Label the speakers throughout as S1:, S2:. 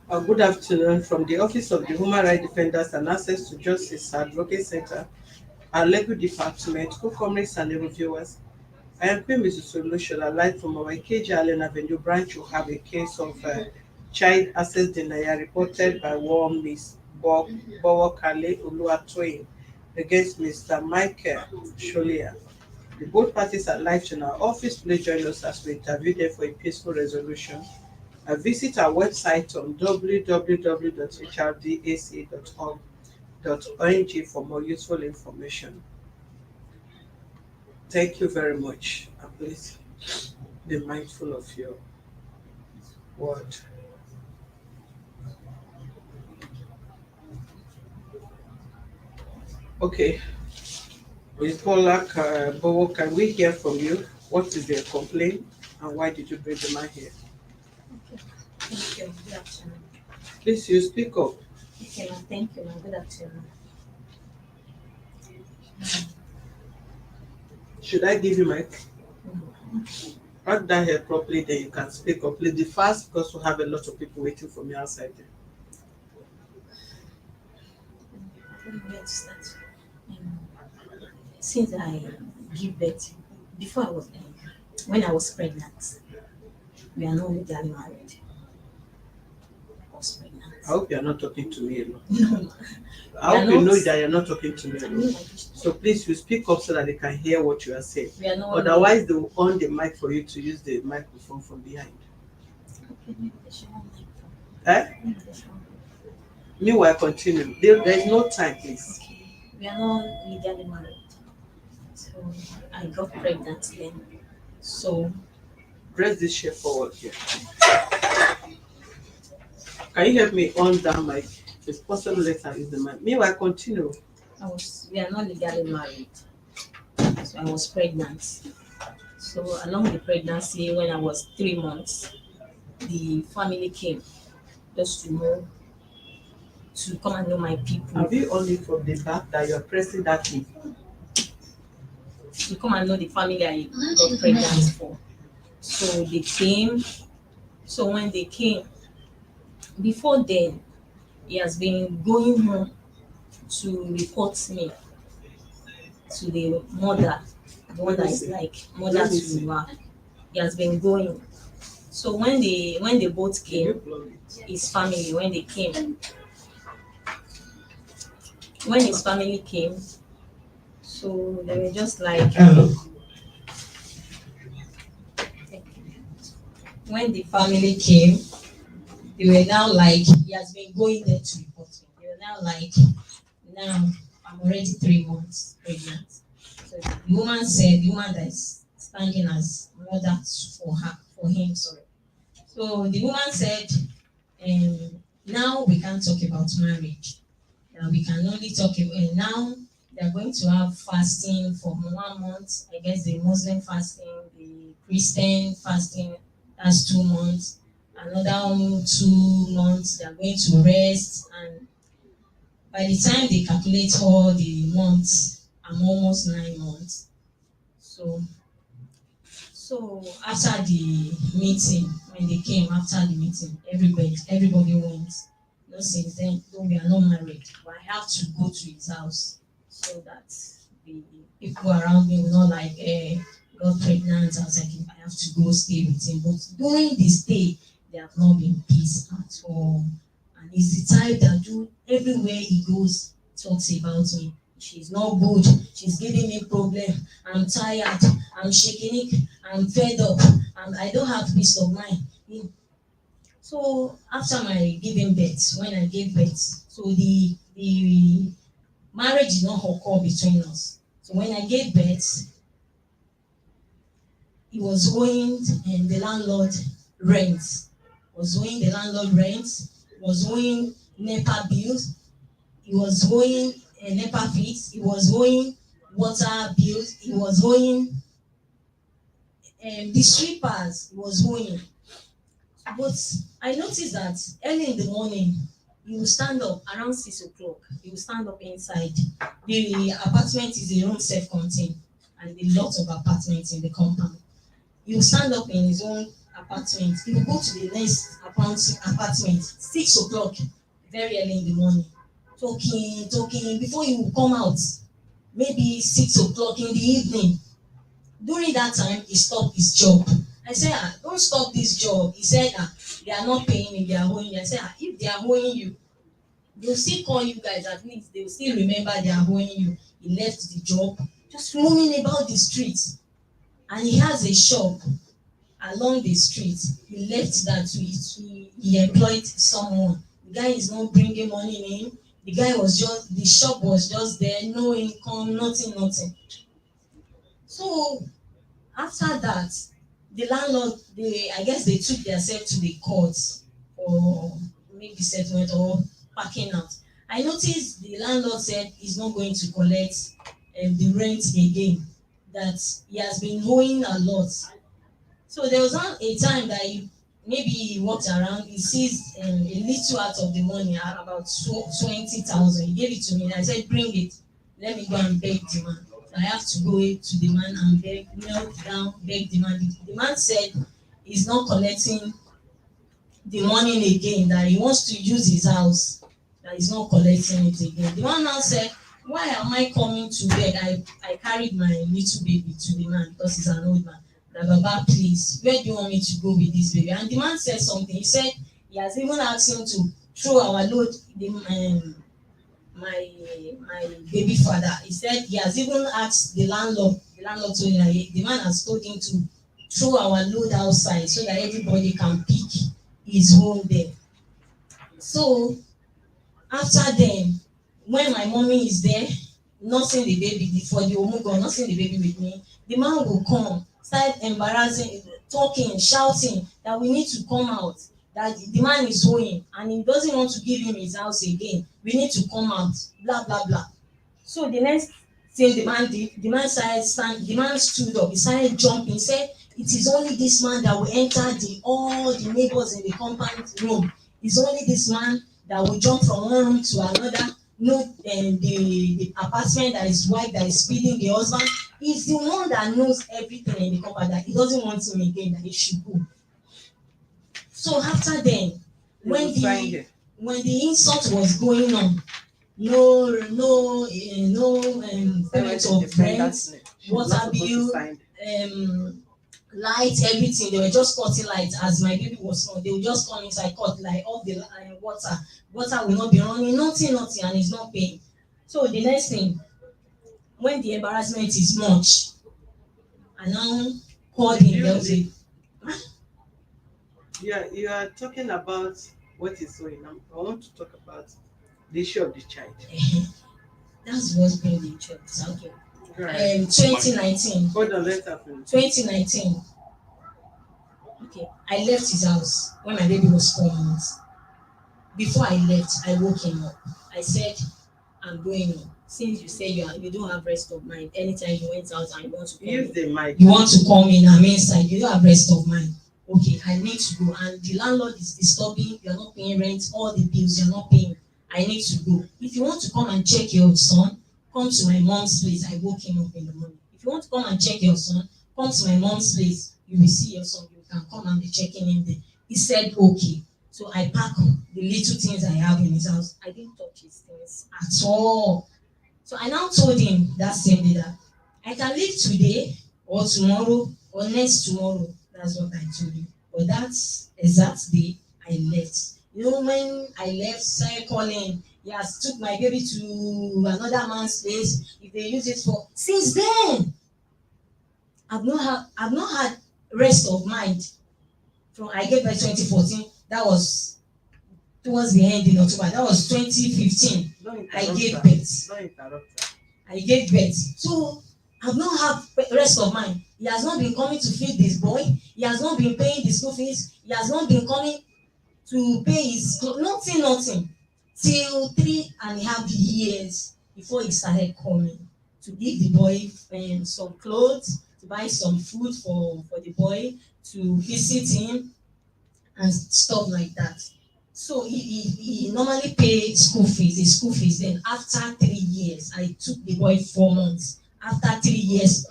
S1: Good afternoon from the Office of the Human Rights Defenders and Access to Justice Advocate Center, our legal department, co-comrades and reviewers. I am Queen Mrs. Solution, live from our KJ Allen Avenue branch. You have a case of child access denial reported by one Miss BOWOKALE Oluwatoyin against Mr. Michael SHOOLIYE. The both parties are live in our office. Please join us as we interview them for a peaceful resolution. Visit our website on www.hrdac.org.ng for more useful information. Thank you very much, and please be mindful of your word. Okay, Ms. Bowo, can we hear from you? What is your complaint and why did you bring the man here?
S2: Okay, thank you. Good afternoon.
S1: Please, you speak up.
S2: Okay, ma'am. Thank you, ma'am. Good afternoon.
S1: Should I give you mic?
S2: Mm.
S1: Write that here properly, then you can speak up. Please be fast because we have a lot of people waiting for me outside there.
S2: I don't know where to start. Um, since I give birth, before I was, when I was pregnant, we are not legally married. I was pregnant.
S1: I hope you're not talking to me alone.
S2: No,
S1: I hope you know that you're not talking to me
S2: I
S1: alone.
S2: know my dish.
S1: So please, you speak up so that they can hear what you are saying.
S2: We are not.
S1: Otherwise, they will on the mic for you to use the microphone from behind.
S2: Okay, maybe they should not like
S1: Eh?
S2: Maybe they should not.
S1: Meanwhile, continue. There is no time, please.
S2: Okay, we are not legally married. So I got pregnant then. So
S1: Press this share forward here. Can you help me on that mic? If it's possible, let's use the mic. Meanwhile, continue.
S2: we are not legally married. So I was pregnant. So along the pregnancy, when I was 3 months, the family came just to come and know my people,
S1: Have you only from the back that you are pressing that key?
S2: to come and know the family I got pregnant for. So they came. So when they came, before then, he has been going home to report me to the mother. The one that is like mother
S1: Let me
S2: to
S1: see.
S2: her. He has been going. So when they both
S1: Did you
S2: came,
S1: plug it?
S2: his family, when his family came, so they were just like, when the family came, they were now like, he has been going there to report me. They were now like, now I'm already 3 months pregnant. So the woman that is standing as mother for him, sorry. So the woman said, now we can't talk about marriage. We can only talk about now they are going to have fasting for 1 month. I guess the Muslim fasting, the Christian fasting, that's 2 months. Another 2 months they are going to rest, and by the time they calculate all the months, I'm almost 9 months. So after the meeting, when they came after the meeting, everybody went. No, since then, though we are not married, but I have to go to his house so that the people around me will not like, got pregnant. I was like, I have to go stay with him. But during the stay, they have not been peace at all. And he's the type that everywhere he goes, talks about me. She's not good. She's giving me problem. I'm tired. I'm shaking it. I'm fed up. And I don't have peace of mind. So after my giving birth, when I gave birth, so the marriage did not occur between us. So when I gave birth, he was owing the landlord rent. Was owing NEPA bills. He was owing NEPA fees. He was owing water bills. He was owing the sweepers. He was owing. But I noticed that early in the morning, he will stand up around 6 o'clock. He will stand up inside. The apartment is a room self-contained, and a lot of apartments in the compound. He will stand up in his own apartment. He will go to the next apartment 6 o'clock, very early in the morning, talking before he will come out, maybe 6 o'clock in the evening. During that time, he stopped his job. I said, don't stop this job. He said, they are not paying me, they are owing you. I said, if they are owing you, they'll still call you guys, at least they'll still remember they are owing you. He left the job, just roaming about the streets. And he has a shop along the street. He left that to it. He employed someone. The guy is not bringing money in. The shop was just there, no income, nothing. So after that, the landlord, I guess they took themselves to the courts for maybe settlement or packing out. I noticed the landlord said he's not going to collect the rent again, that he has been owing a lot. So there was a time that he walked around, he sees a little out of the money, about 20,000. He gave it to me, and I said, bring it, let me go and beg the man. So I have to go to the man and kneel down, beg the man. The man said he's not collecting the money again, that he wants to use his house, that he's not collecting it again. The man now said, why am I coming to beg? I carried my little baby to the man because he's an old man. That, Baba, please, where do you want me to go with this baby? And the man said something. He said he has even asked him to throw our load, my baby father. He said he has even asked the landlord. The landlord told him that the man has told him to throw our load outside so that everybody can pick his home there. So after then, when my mommy is there, nursing the baby for the omugo, nursing the baby with me, the man will come, start embarrassing, talking, shouting that we need to come out, that the man is owing and he doesn't want to give him his house again. We need to come out, blah blah blah. So the next thing the man did, the man stood up, he started jumping, he said, it is only this man that will enter all the neighbors in the compound room. It's only this man that will jump from one room to another. No, the apartment that is white, that is feeding the husband. He's the one that knows everything in the compound, that he doesn't want him again, that he should go. So after then, when the insult was going on, no payment of rent, water bill, light, everything. They were just cutting light as my baby was small. They would just come inside, cut like all the water. Water will not be running, nothing, and it's not paying. So the next thing, when the embarrassment is much, I now called him. There was a
S1: you are talking about what is going on. I want to talk about the issue of the child.
S2: That's what's been the choice. Okay.
S1: Right.
S2: 2019.
S1: Hold on, let's happen.
S2: 2019. Okay. I left his house when my baby was 4 months. Before I left, I woke him up. I said, I'm going home. Since you say you don't have rest of mind, anytime you went out and you want to come
S1: in,
S2: you want to come in, I'm inside, you don't have rest of mind. Okay, I need to go. And the landlord is disturbing, you're not paying rent, all the bills you're not paying. I need to go. If you want to come and check your son, come to my mom's place. I woke him up in the morning. If you want to come and check your son, come to my mom's place. You will see your son. You can come and be checking him there. He said, okay. So I packed the little things I have in his house. I didn't touch his things at all. So I now told him that same day that I can leave today or tomorrow or next tomorrow. That's what I told him. But that's exact day I left. You know, when I left, started calling, he has took my baby to another man's place. If they use it for, since then, I've not had rest of mind. From I gave birth 2014. That was towards the end in October. That was 2015. I gave birth. I gave birth. So I've not had rest of mind. He has not been coming to feed this boy. He has not been paying the school fees. He has not been coming to pay his nothing till 3.5 years before he started coming to give the boy some clothes, to buy some food for the boy, to visit him and stuff like that. So he normally paid his school fees. Then after 3 years, I took the boy 4 months. After 3.5 years,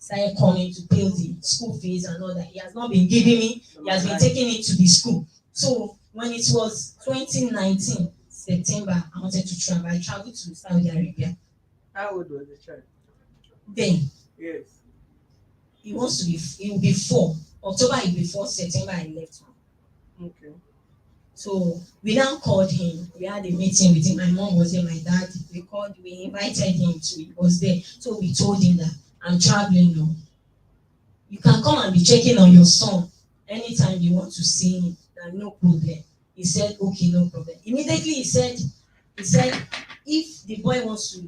S2: started coming to pay the school fees and all that. He has not been giving me. He has been taking it to the school. So when it was 2019 September, I wanted to travel. I traveled to Saudi Arabia.
S1: How old was the child?
S2: Then
S1: Yes.
S2: he wants to be. He will be 4. October he will be 4. September I left home.
S1: Okay.
S2: So we now called him. We had a meeting with him. My mom was there, my dad. We called, we invited him to, he was there. So we told him that I'm traveling now. You can come and be checking on your son anytime you want to see him. No problem. He said, okay, no problem. Immediately he said, if the boy wants to,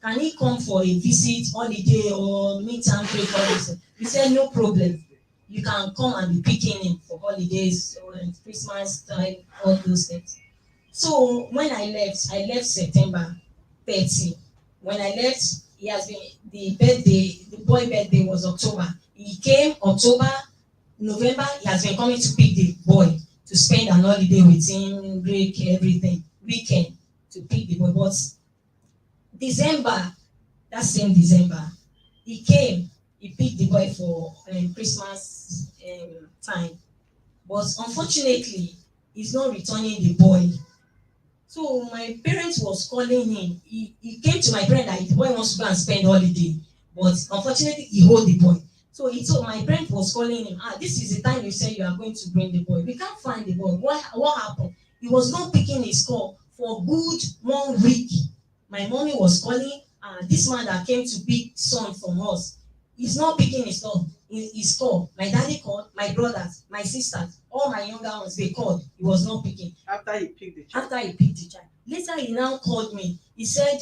S2: can he come for a visit, holiday, or meet and greet for this? He said, no problem. You can come and be picking him for holidays or Christmas time, all those things. So when I left September 30. When I left, he has been, the boy birthday was October. He came October, November, he has been coming to pick the boy to spend an holiday with him, break everything, weekend to pick the boy. But December, that same December, he came, he picked the boy for Christmas time. But unfortunately, he's not returning the boy. So my parents was calling him. He came to my parents that the boy wants to go and spend holiday. But unfortunately, he hold the boy. So he told my parent was calling him, this is the time you said you are going to bring the boy. We can't find the boy. What happened? He was not picking his call for good 1 week. My mommy was calling, this man that came to pick son from us, he's not picking his call. My daddy called, my brothers, my sisters, all my younger ones, they called. He was not picking.
S1: After he picked the child?
S2: After he picked the child. Later he now called me. He said,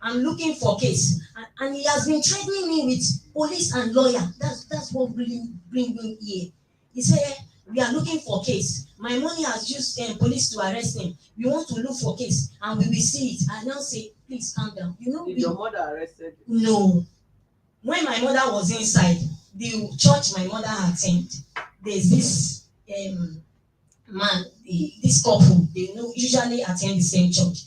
S2: I'm looking for case. And he has been threatening me with police and lawyer. That's what really bring me here. He said, we are looking for case. My money has used police to arrest him. We want to look for case and we will see it. I now say, please calm down.
S1: Did your mother arrested you?
S2: No. When my mother was inside, the church my mother attended, there's this man, this couple, they usually attend the same church.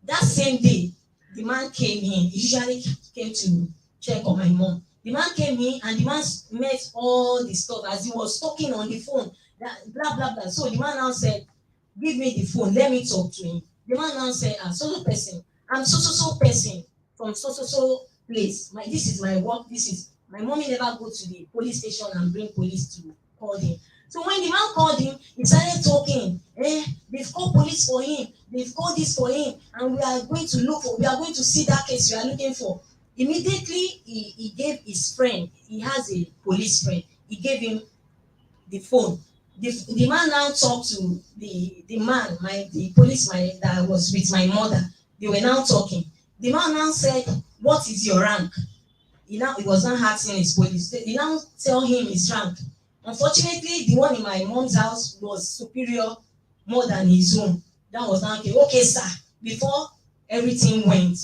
S2: That same day, the man came in. He usually came to check on my mom. The man came in and the man met all the stuff as he was talking on the phone. Blah, blah, blah. So the man now said, give me the phone, let me talk to him. The man now said, so person, I'm so person from so place. This is my work, my mommy never go to the police station and bring police to call him. So when the man called him, he started talking. They've called police for him. They've called this for him. And we are going to see that case you are looking for. Immediately, he gave his friend, he has a police friend, he gave him the phone. The man now talked to the man, the policeman that was with my mother. They were now talking. The man now said, what is your rank? He was not asking his police. They now tell him his rank. Unfortunately, the one in my mom's house was superior more than his own. That was now okay, sir, before everything went.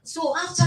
S2: So after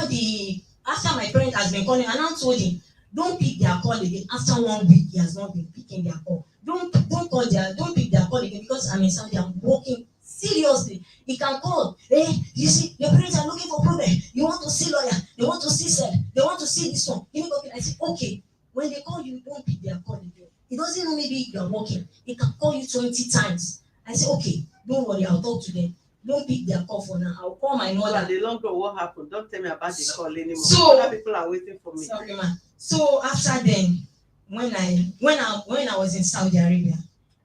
S2: my parent has been calling, I now told him, don't pick their call again. After 1 week, he has not been picking their call. Don't pick their call again because I'm in Saudi, I'm working seriously. He can call. You see, your parents are looking for problem. You want to see lawyer, they want to see cell, they want to see this one. I say, okay. When they call you, don't pick their call again. He doesn't know maybe you are working. He can call you 20 times. I say, okay, don't worry, I'll talk to them. Don't pick their call for now. I'll call my mother.
S1: So the long run, what happened? Don't tell me about the call anymore. So other people are waiting for me.
S2: Sorry, man. So after then, when I was in Saudi Arabia,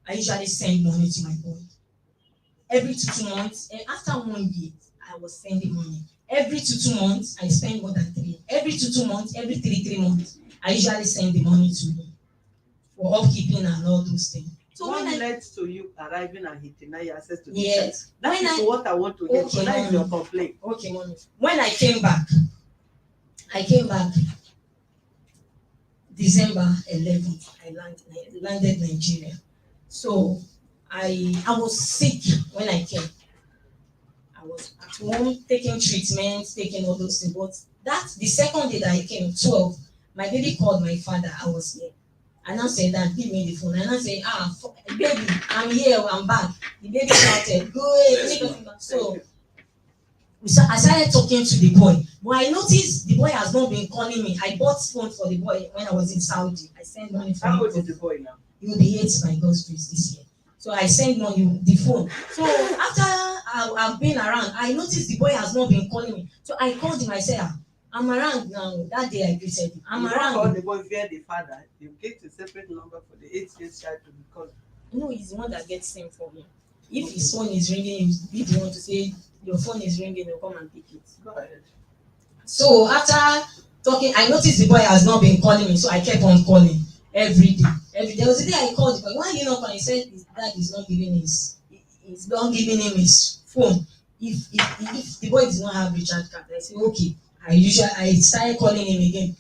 S2: I usually send money to my boy. Every 2 months, and after 1 year, I was sending money. Every 2 months, I spend more than 3. Every 2 months, every 3 months, I usually send the money to him for upkeeping and all those things.
S1: So what led to you arriving and he denied access to the
S2: yes.
S1: That is what I want to hear. Okay, so that is your complaint.
S2: Okay, mommy. When I came back December 11th, I landed Nigeria. So I was sick when I came. I was at home taking treatments, taking all those things. But the second day that I came, 12, my baby called my father. I was here. And I said, Dad, give me the phone. And I said, baby, I'm here, I'm back. The baby shouted, go ahead. So I started talking to the boy, but I noticed the boy has not been calling me. I bought phone for the boy when I was in Saudi. I sent money for him.
S1: How old is the boy now?
S2: He will be 8 by God's grace this year. So I sent money, the phone. So after I've been around, I noticed the boy has not been calling me. So I called him. I said, I'm around now. That day I greeted him. I'm
S1: you
S2: around.
S1: Call the boy via the father. You get a separate number for the 8 years child to be called.
S2: No, he's the one that gets same for me. If his phone is ringing, if you want to say your phone is ringing, he'll come and pick it.
S1: Go ahead.
S2: So after talking, I noticed the boy has not been calling me, so I kept on calling every day. There was a day I called the boy. Why are you not calling? He said his dad is not giving he's not giving him his phone. If the boy does not have recharge card, I said okay. I started calling him again.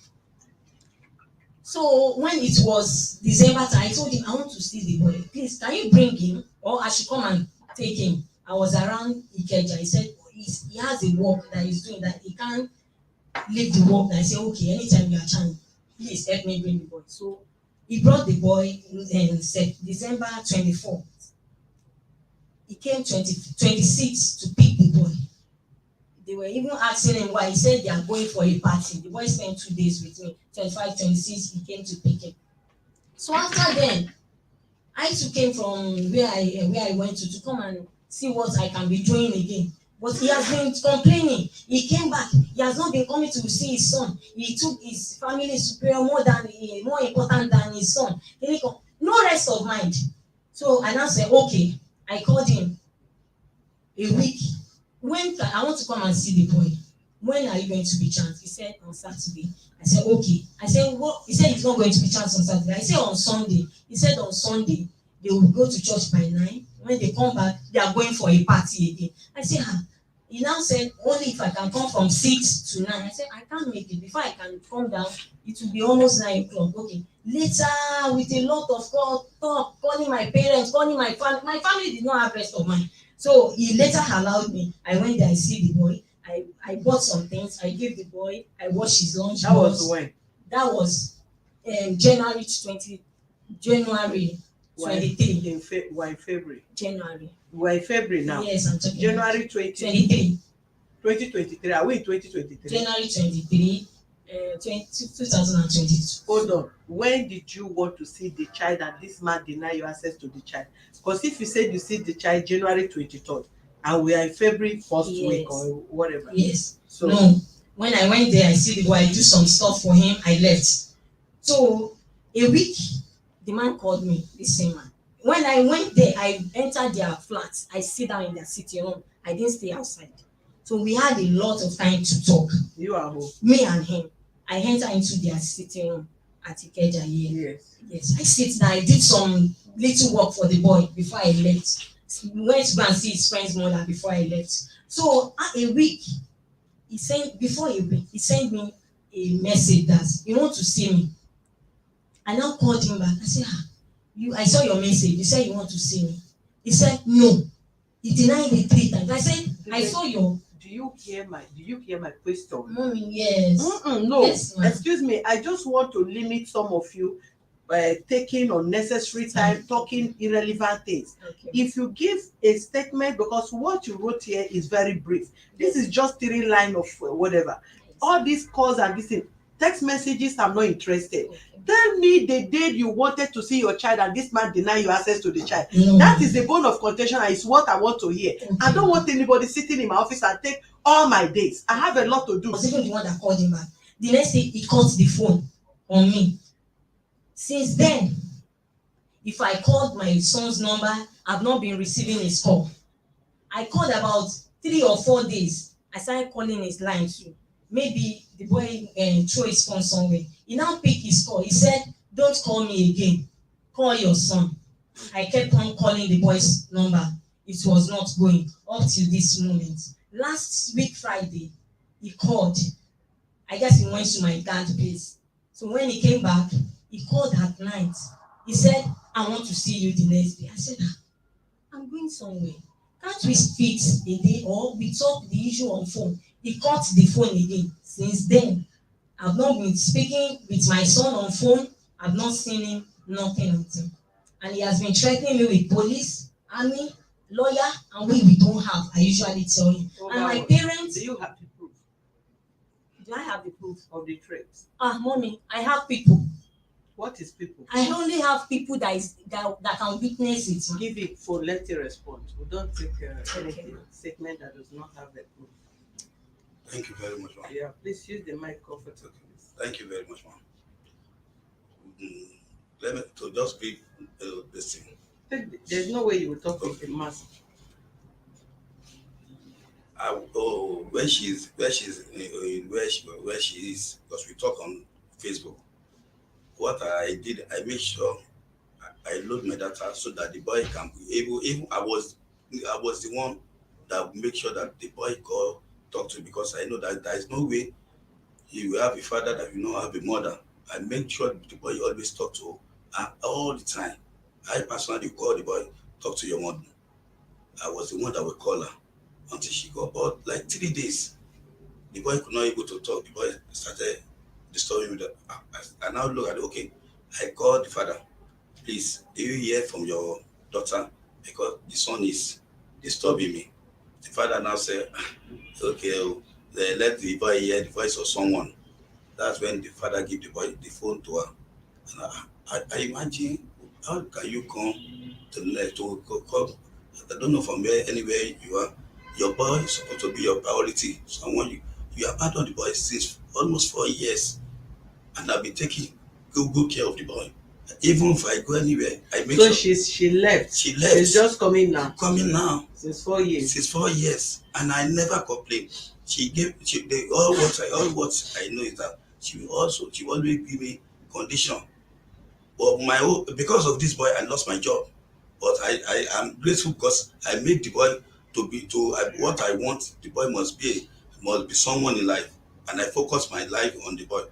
S2: So when it was December time, I told him I want to see the boy. Please, can you bring him, or I should come and take him? I was around Ikeja. He said he has a work that he's doing that he can't leave the work. And I said okay, anytime you are chance, please help me bring the boy. So he brought the boy in December 24th. He came 26 to pick the boy. They were even asking him why. He said they are going for a party. The boy spent 2 days with me. 25, 26, he came to pick him. So after then, I too came from where I went to come and see what I can be doing again. But he has been complaining. He came back. He has not been coming to see his son. He took his family superior more important than his son. No rest of mind. So I now said, okay. I called him a week. When I want to come and see the boy, when are you going to be chance? He said on Saturday. I said okay. I said what? He said he's not going to be chance on Saturday. I said on Sunday. He said on Sunday they will go to church by 9. When they come back, they are going for a party again. I said He now said only if I can come from 6 to 9. I said I can't make it. Before I can come down, it will be almost 9 o'clock. Okay. Later, with a lot of talk, calling my parents, calling my family. My family did not have rest of mind. So he later allowed me. I went there, I see the boy. I bought some things. I gave the boy. I washed his lunch.
S1: That was when?
S2: That was January 23.
S1: We're in February.
S2: January.
S1: We're in February now.
S2: Yes, I'm talking
S1: January
S2: 23.
S1: 2023. Are we in 2023?
S2: January 23, 2022.
S1: Hold on. When did you want to see the child and this man deny you access to the child? Because if you said you see the child January 23rd and we are in February 1st week or whatever.
S2: Yes.
S1: So
S2: no. When I went there, I see the boy, I do some stuff for him, I left. So a week, the man called me, this same man. When I went there, I entered their flat. I sit down in their sitting room. I didn't stay outside. So we had a lot of time to talk.
S1: You are who?
S2: Me and him. I entered into their sitting room at Ikeja here. Yes. I sit down. I did some little work for the boy before I left. Went to go and see his friend's mother before I left. So a week, he sent me a message that you want to see me. I now called him back. I said, I saw your message. You said you want to see me. He said no. He denied it 3 times. I said, I saw your.
S1: Do you hear my question?
S2: Mommy, yes.
S1: No.
S2: Yes,
S1: excuse me. I just want to limit some of you taking unnecessary time, talking irrelevant things.
S2: Okay.
S1: If you give a statement, because what you wrote here is very brief. This is just 3 lines of whatever. All these calls and this thing, text messages, I'm not interested. Okay. Tell me the day you wanted to see your child and this man deny you access to the child. No. That is the bone of contention and it's what I want to hear. Okay. I don't want anybody sitting in my office and take all my days. I have a lot to do.
S2: I was even the one that called him back. The next day, he cut the phone on me. Since then, if I called my son's number, I've not been receiving his call. I called about 3 or 4 days. I started calling his line too. Maybe the boy threw his phone somewhere. He now picked his call. He said, don't call me again. Call your son. I kept on calling the boy's number. It was not going up till this moment. Last week, Friday, he called. I guess he went to my dad's place. So when he came back, he called at night. He said, I want to see you the next day. I said, I'm going somewhere. Can't we speak a day or we talk the issue on phone? He cut the phone again. Since then, I've not been speaking with my son on phone. I've not seen him, nothing. And he has been threatening me with police, army, lawyer and we don't have, I usually tell him. And my parents,
S1: do you have the proof
S2: do I have the proof?
S1: of the threats?
S2: Mommy, I have people.
S1: What is people?
S2: I only have people that can witness it.
S1: Give it for let it respond. We don't take anything statement that does not have the proof.
S3: Thank you very much, ma'am.
S1: Yeah, please use the mic comfortably.
S3: Thank you very much, ma'am. Let me to just be this thing.
S1: There's no way you will talk with a mask.
S3: Where she is, where she is, because we talk on Facebook. What I did, I make sure I load my data so that the boy can be able. Even I was the one that make sure that the boy call talk to, because I know that there is no way he will have a father that will not have a mother. I make sure the boy always talk to her all the time. I personally call the boy, talk to your mother. I was the one that will call her until she got about like 3 days. The boy could not able to talk. The boy started disturbing me. I now look at it, okay. I called the father. Please, do you hear from your daughter? Because the son is disturbing me. The father now said, okay, let the boy hear the voice of someone. That's when the father gave the boy the phone to her. And I imagine, how can you come to come? I don't know from where, anywhere you are. Your boy is supposed to be your priority. Someone you abandoned the boy since almost 4 years, and I've been taking good care of the boy. Even if I go anywhere, I make
S1: So
S3: sure.
S1: she left.
S3: She left.
S1: She's just coming now.
S3: Coming now.
S1: Since 4 years.
S3: Since 4 years, and I never complained. All what I know is that she always give me condition. But because of this boy, I lost my job. But I am grateful because I made the boy what I want. The boy must be someone in life, and I focus my life on the boy.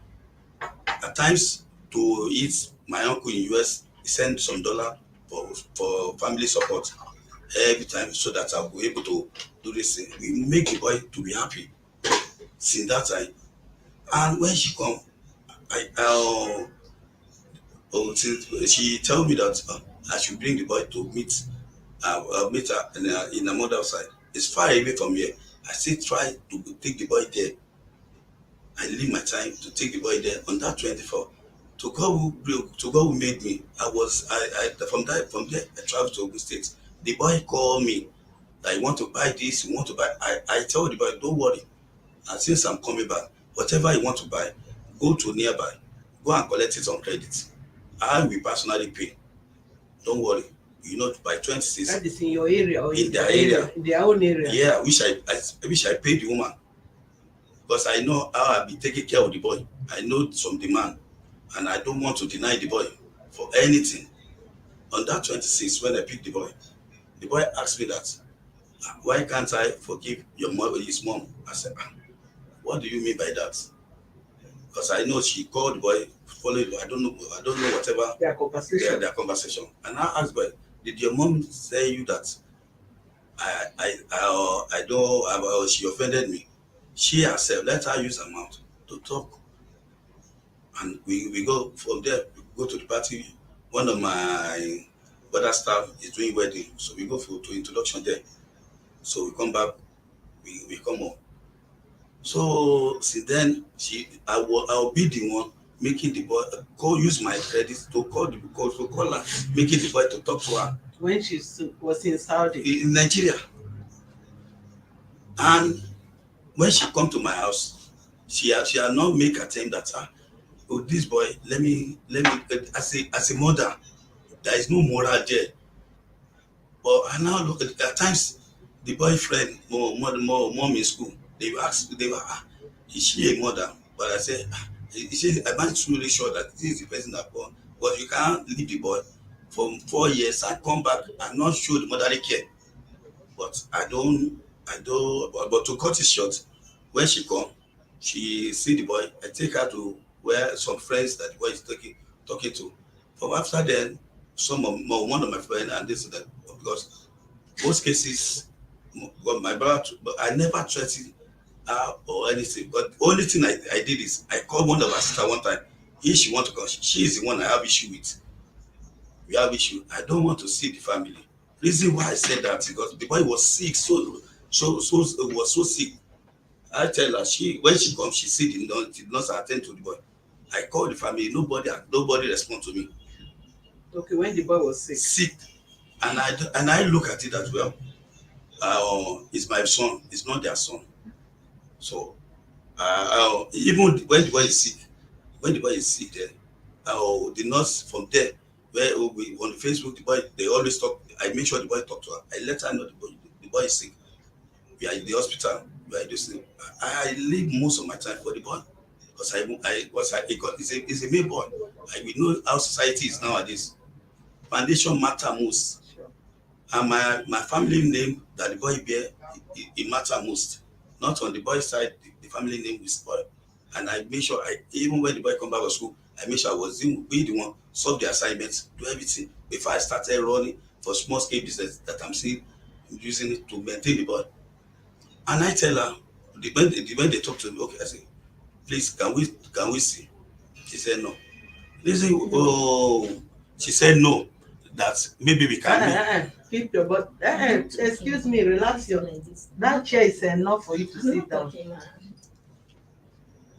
S3: At times, to eat, my uncle in US, he send some dollar for family support every time, so that I'll be able to do this thing. We make the boy to be happy since that time. And when she come, she tell me that I should bring the boy to meet her in a mother side. It's far away from here. I still try to take the boy there. I leave my time to take the boy there on that 24. To God who made me. From there I traveled to Ogun State. The boy called me that he want to buy this, he want to buy. I tell the boy, don't worry. And since I'm coming back, whatever you want to buy, go to nearby, go and collect it on credit. I will personally pay. Don't worry. By 26.
S1: That is in your area or
S3: in their area.
S1: In their own area.
S3: Yeah, I wish I paid the woman. Because I know how I'll be taking care of the boy. I know some demand. And I don't want to deny the boy for anything. On that 26, when I picked the boy asked me that, why can't I forgive his mom? I said, what do you mean by that? Because I know she called the boy, followed. I don't know whatever their conversation. And I asked, boy, did your mom say you that I don't, she offended me? She herself, let her use her mouth to talk. And we go from there, we go to the party. One of my other staff is doing wedding, so we go to introduction there. So we come back, we come home. So since then, I'll be the one making the boy go use my credit to call her, making the boy to talk to her.
S1: When she was in Saudi?
S3: In Nigeria. And when she come to my house, she had not make attempt that this boy, let me as a mother, there is no moral there. But I now look at times the boyfriend, mom in school, they were is she a mother? But I said, am I truly sure that this is the person that born? But you can't leave the boy for 4 years and come back and not show the motherly care. But but to cut it short, when she come, she see the boy, I take her to where some friends that the boy is talking to. From after then, one of my friends and this that, because most cases, well, my brother, but I never threatened her or anything. But the only thing I did is I called one of her sister one time. If she want to come, she is the one I have issue with. We have issue. I don't want to see the family. Reason why I said that because the boy was sick, so was so sick. I tell her when she comes, she see the nurse attend to the boy. I call the family, nobody respond to me.
S1: Okay, when the boy was sick.
S3: Sick, and I look at it as well. It's my son, it's not their son. So even when the boy is sick, then the nurse from there, where we on Facebook, the boy they always talk. I make sure the boy talk to her. I let her know the boy is sick. We are in the hospital. We are in this thing. I leave most of my time for the boy because it's a male boy. We know how society is nowadays. Foundation matter most,
S1: Sure.
S3: and my family name that the boy bear, it matter most. Not on the boy side, the family name is boy. And I make sure even when the boy come back to school, I make sure I was be the one solve the assignments, do everything before I started running for small scale business that I'm still using it to maintain the boy. And I tell her when they talk to me, okay, I say, please can we see? She said no. Listen, oh, she said no. That maybe we can.
S1: Keep your butt. Excuse me, relax your. That chair is enough for you to sit down.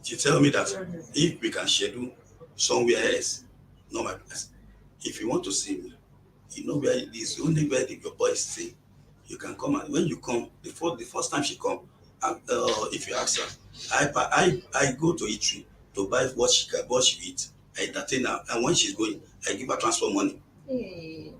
S3: She tell me that if we can schedule somewhere else, not my place. If you want to see me, you know where it is. Only where your boys stay. You can come and when you come, the first time she come, if you ask her, I go to eatery to buy what she eat. I entertain her, and when she's going, I give her transport money.
S2: Hey.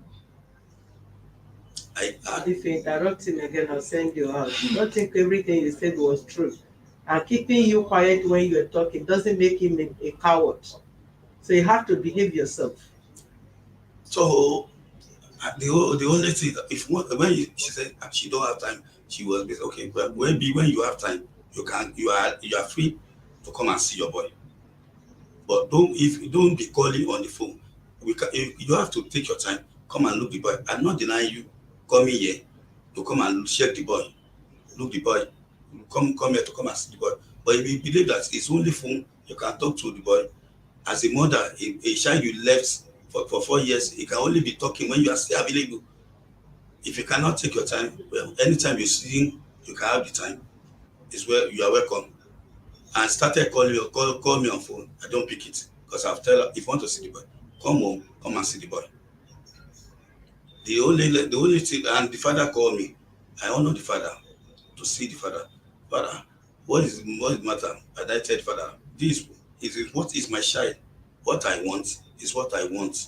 S1: If you interrupt him again, I'll send you out. Don't think everything you said was true. And keeping you quiet when you're talking doesn't make him a coward. So you have to behave yourself.
S3: So the only thing if when she said she don't have time, she was okay. But when you have time, you are free to come and see your boy. But don't be calling on the phone. You have to take your time, come and look the boy. I'm not denying you coming here to come and check the boy, look the boy, come here to come and see the boy. But if you believe that it's only phone, you can talk to the boy. As a mother, a child you left for 4 years, he can only be talking when you are still available. If you cannot take your time, well, anytime you see him, you can have the time. It's where you are welcome. And started call me on phone. I don't pick it because I've tell her if you want to see the boy, come home, come and see the boy. The only thing, and the father called me. I honor the father to see the father. Father, what is the matter? And I tell the father, this is what is my child. What I want is what I want.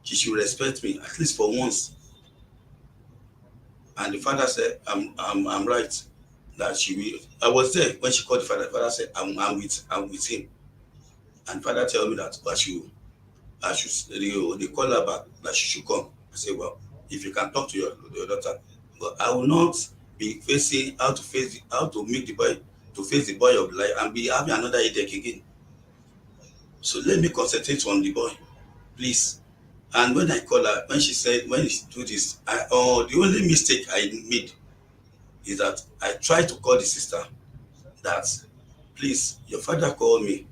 S3: She should respect me at least for once. And the father said, I'm right. That she will. I was there when she called the father. The father said, I'm with him. And the father tell me that they call her back that she should come. I say, well, if you can talk to your daughter, but I will not be facing how to make the boy to face the boy of life and be having another headache again. So let me concentrate on the boy, please. And when I call her, when she do this, the only mistake I made is that I tried to call the sister that, please, your father called me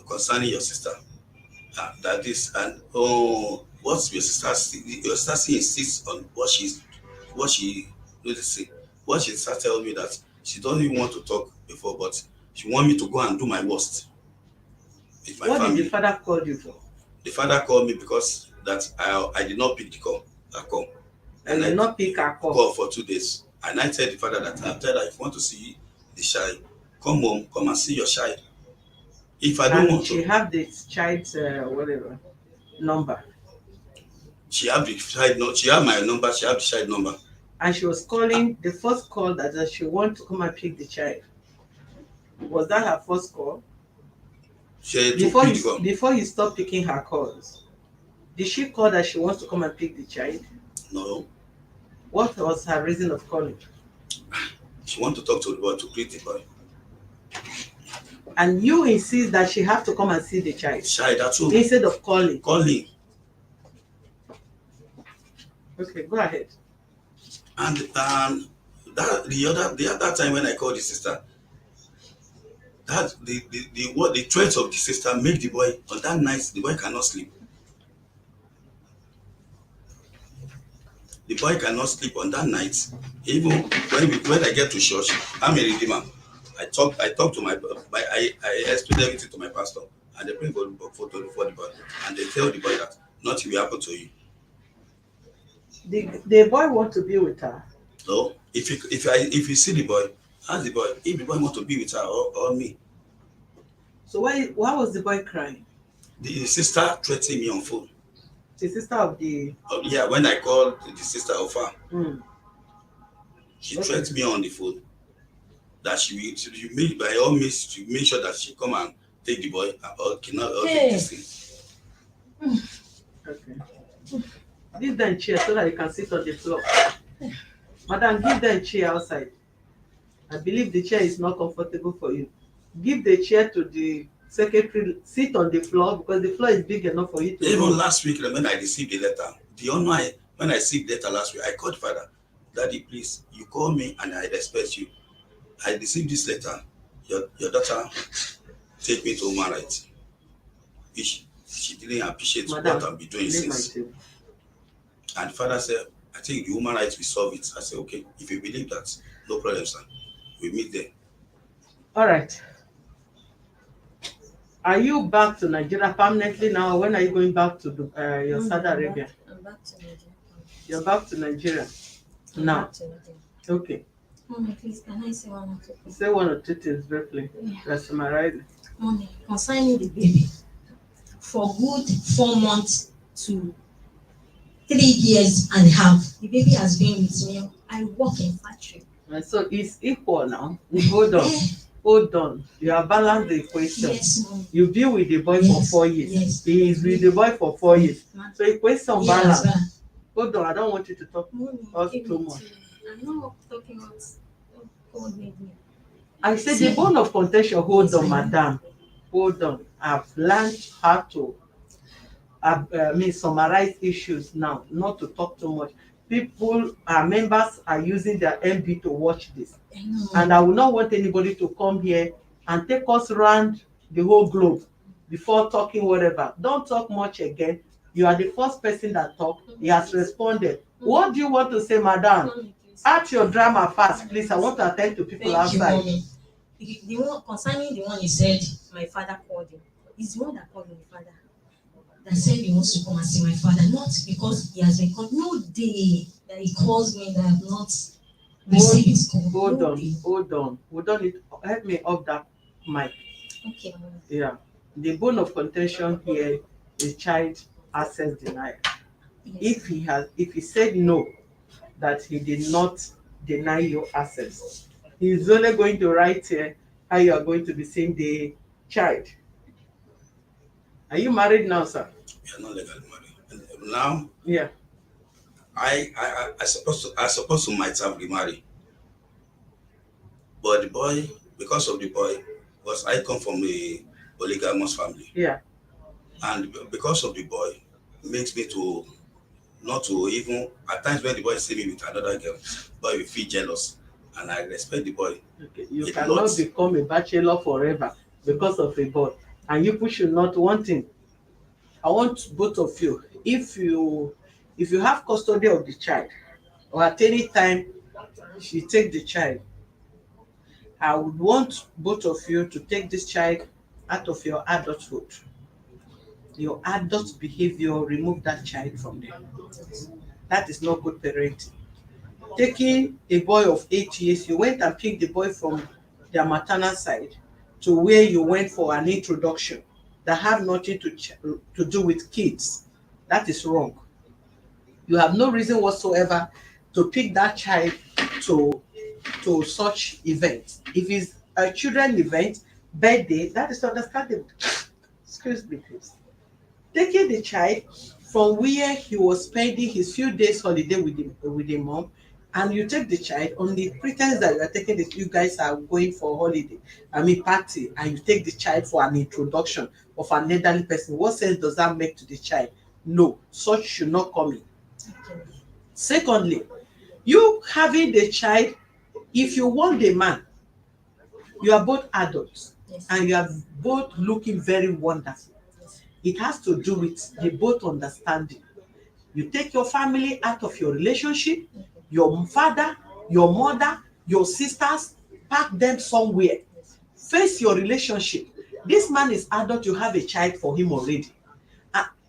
S3: concerning your sister. That this and what's your sister insists on what she noticing. What she started telling me that she doesn't even want to talk before, but she want me to go and do my worst with my family.
S1: What did the father call you for?
S3: The father called me because that I did not pick the call.
S1: And I did not pick her
S3: call for 2 days. And I tell the father that I tell her if you want to see the child, come home, come and see your child. If I don't want to,
S1: she have the child's whatever number.
S3: She have the child no, she have my number, she have the child number.
S1: And she was calling the first call that she want to come and pick the child. Was that her first call? Before you stop picking her calls, did she call that she wants to come and pick the child?
S3: No.
S1: What was her reason of calling?
S3: She want to talk to the boy, to greet the boy.
S1: And you insist that she have to come and see the child.
S3: That's all.
S1: Instead of calling. Okay, go ahead.
S3: And the other time when I called the sister, that the threats of the sister make the boy on that night the boy cannot sleep. The boy cannot sleep on that night. Even when I get to church, I'm a redeemer. I talk to I explain everything to my pastor, and they pray for the boy, and they tell the boy that nothing will happen to you.
S1: The boy want to be with her.
S3: So if you see the boy, ask the boy if the boy want to be with her or me.
S1: So why was the boy crying?
S3: The sister threatened me on phone.
S1: The sister of the.
S3: Yeah, when I called the sister of her, she
S1: Okay.
S3: threatened me on the phone that she will by all means to make sure that she come and take the boy or cannot or take this thing.
S1: Okay. Give them chair so that they can sit on the floor. Madam, give them chair outside. I believe the chair is not comfortable for you. Give the chair to the secretary. Sit on the floor because the floor is big enough for you to.
S3: Even last week when I received the letter, when I received the letter last week, I called father, Daddy, please, you call me and I respect you. I received this letter. Your daughter take me to human rights. Which she didn't appreciate
S1: Madam,
S3: what I've been doing since. And father said, I think the human rights will solve it. I said, okay, if you believe that, no problem, sir. We meet there.
S1: All right. Are you back to Nigeria permanently now? When are you going back to your Saudi Arabia?
S2: I'm back to Nigeria.
S1: You're back to Nigeria now. Okay.
S2: Mommy, please, can I say one or two things?
S1: Say one or two things briefly.
S2: Yeah.
S1: That's my right.
S2: Mommy, concerning the baby, for good 4 months to 3 years and a half, the baby has been with me. I work in factory.
S1: And so it's equal now. Hold on. Hold on. You have balanced the equation.
S2: Yes, Mommy.
S1: You've been with the boy for 4 years.
S2: Yes.
S1: He is with the boy for 4 years. So equation balance.
S2: Yes,
S1: Hold on. I don't want you to talk
S2: Mommy,
S1: too much.
S2: I'm not talking about God made me.
S1: I said the bone of contention. Hold on, madam. Hold on. I've learned how to summarize issues now, not to talk too much. People, our members are using their MB to watch this. And I will not want anybody to come here and take us around the whole globe before talking whatever. Don't talk much again. You are the first person that talked. He has responded. What do you want to say, madam? Add your drama fast, please. I want to attend to people outside.
S2: The one concerning the one you said, my father called him. He's the one that called my father. That said he wants to come and see my father, not because he has been called. No day that he calls me that I have not received his call.
S1: Hold on. Help me off that mic.
S2: Okay.
S1: Yeah. The bone of contention here is child access denial. Yes. If he said no, that he did not deny your access, he is only going to write here how you are going to be seeing the child. Are you married now, sir?
S3: We are not legally married. Now,
S1: yeah.
S3: I supposed to might have remarried. But the boy, because of the boy, because I come from a polygamous family.
S1: Yeah.
S3: And because of the boy, makes me to not to even at times when the boy see me with another girl, boy will feel jealous. And I respect the boy.
S1: Okay. You cannot become a bachelor forever because of a boy. And you should not want him. I want both of you. If you have custody of the child, or at any time you take the child, I would want both of you to take this child out of your adulthood. Your adult behavior, remove that child from there. That is not good parenting. Taking a boy of 8 years, you went and picked the boy from their maternal side to where you went for an introduction that have nothing to do with kids. That is wrong. You have no reason whatsoever to pick that child to such events. If it's a children event, birthday, that is understandable. Excuse me, please. Taking the child from where he was spending his few days holiday with the mom, and you take the child on the pretense that you are taking this, you guys are going for holiday, party, and you take the child for an introduction of an elderly person. What sense does that make to the child? No, such should not come in. Secondly, you having the child, if you want the man, you are both adults. Yes. And you are both looking very wonderful. Yes. It has to do with the both understanding. You take your family out of your relationship, your father, your mother, your sisters, pack them somewhere. Face your relationship. This man is adult, you have a child for him already.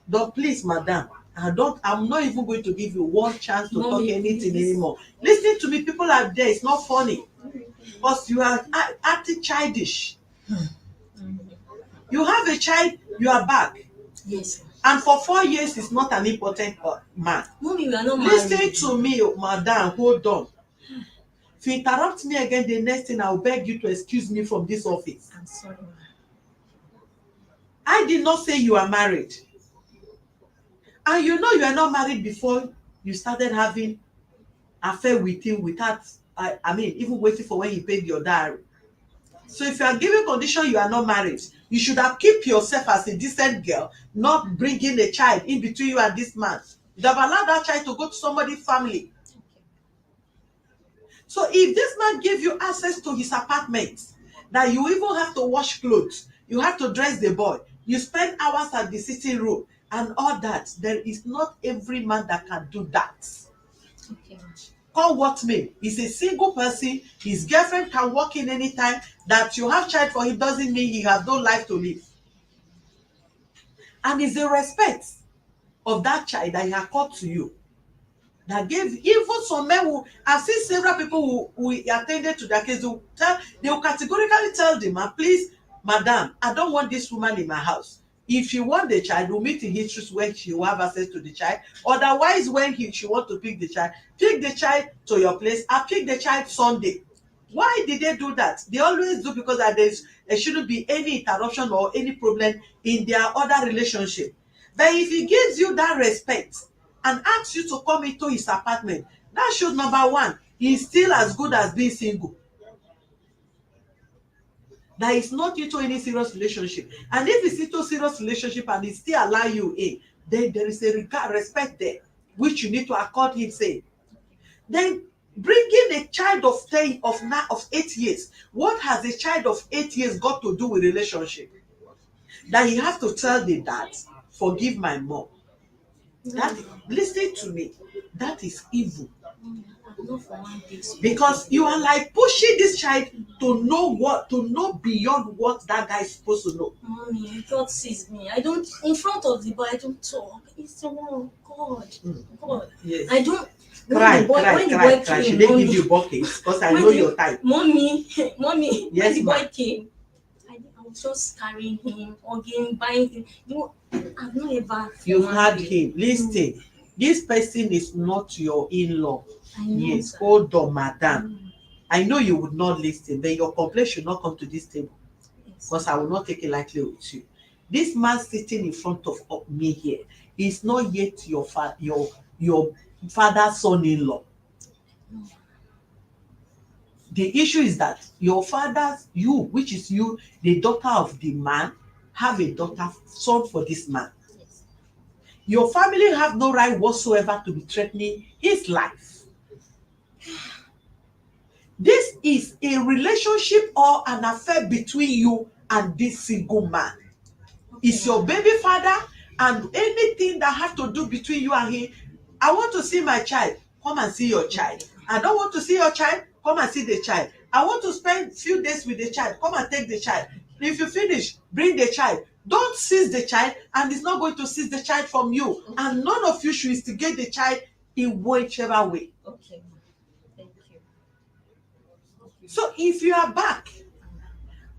S1: Don't, please, madam, I'm not even going to give you one chance to
S2: Mommy,
S1: talk anything
S2: please.
S1: anymore. Listen to me, people are there, it's not funny. Because you are acting childish. You have a child, you are back.
S2: Yes.
S1: And for 4 years, it's not an important man.
S2: Mommy, we are not
S1: Listen
S2: married.
S1: to me, madam, hold on. If you interrupt me again, the next thing I'll beg you to excuse me from this office.
S2: I'm sorry, ma.
S1: I did not say you are married. And you know you are not married before you started having affair with him without, I mean, even waiting for when he paid your dowry. So if you are giving condition you are not married, you should have kept yourself as a decent girl, not bringing a child in between you and this man. You have allowed that child to go to somebody's family. So if this man gave you access to his apartment, that you even have to wash clothes, you have to dress the boy, you spend hours at the sitting room and all that, there is not every man that can do that.
S2: Okay, ma.
S1: Call what me? He's a single person. His girlfriend can walk in anytime. That you have child for him doesn't mean he has no life to live. And it's the respect of that child that he has called to you that gave, even some men who, I've seen several people who attended to their case, they will categorically tell the man, please, madam, I don't want this woman in my house. If you want the child, we'll meet in histories when she will have access to the child. Otherwise, when she want to pick the child to your place. I pick the child Sunday. Why did they do that? They always do because that there shouldn't be any interruption or any problem in their other relationship. But if he gives you that respect and asks you to come into his apartment, that shows, number one, he's still as good as being single. That is not into any serious relationship. And if it's into serious relationship and he still allow you in, then there is a regard, respect there, which you need to accord him, say. Then bringing a child of 8 years, what has a child of 8 years got to do with relationship? That he have to tell the dad, forgive my mom. That, listen to me, that is evil. Because you are like pushing this child to know beyond what that guy is supposed to know.
S2: Mommy, God sees me. I don't, in front of the boy, I don't talk. It's the one, God. God.
S1: Yes.
S2: I don't.
S1: Cry.
S2: Came,
S1: Should they give you buckets? Because I know your type.
S2: Mommy,
S1: Yes,
S2: when the boy came, I was just carrying him, hugging, buying him. You know, I've not ever.
S1: You had him. Listen, this person is not your in-law. Yes,
S2: Sir.
S1: hold on, madam. I know you would not listen, but your complaint should not come to this table.
S2: Yes.
S1: Because I will not take it lightly with you. This man sitting in front of me here is not yet your father's son-in-law. The issue is that your father's, which is you, the daughter of the man, have a son for this man.
S2: Yes.
S1: Your family have no right whatsoever to be threatening his life. This is a relationship or an affair between you and this single man. It's your baby father, and anything that has to do between you and him. I want to see my child, come and see your child. I don't want to see your child, come and see the child. I want to spend few days with the child, come and take the child. If you finish, bring the child. Don't seize the child, and it's not going to seize the child from you. And none of you should instigate the child in whichever way.
S2: Okay. Thank you.
S1: So if you are back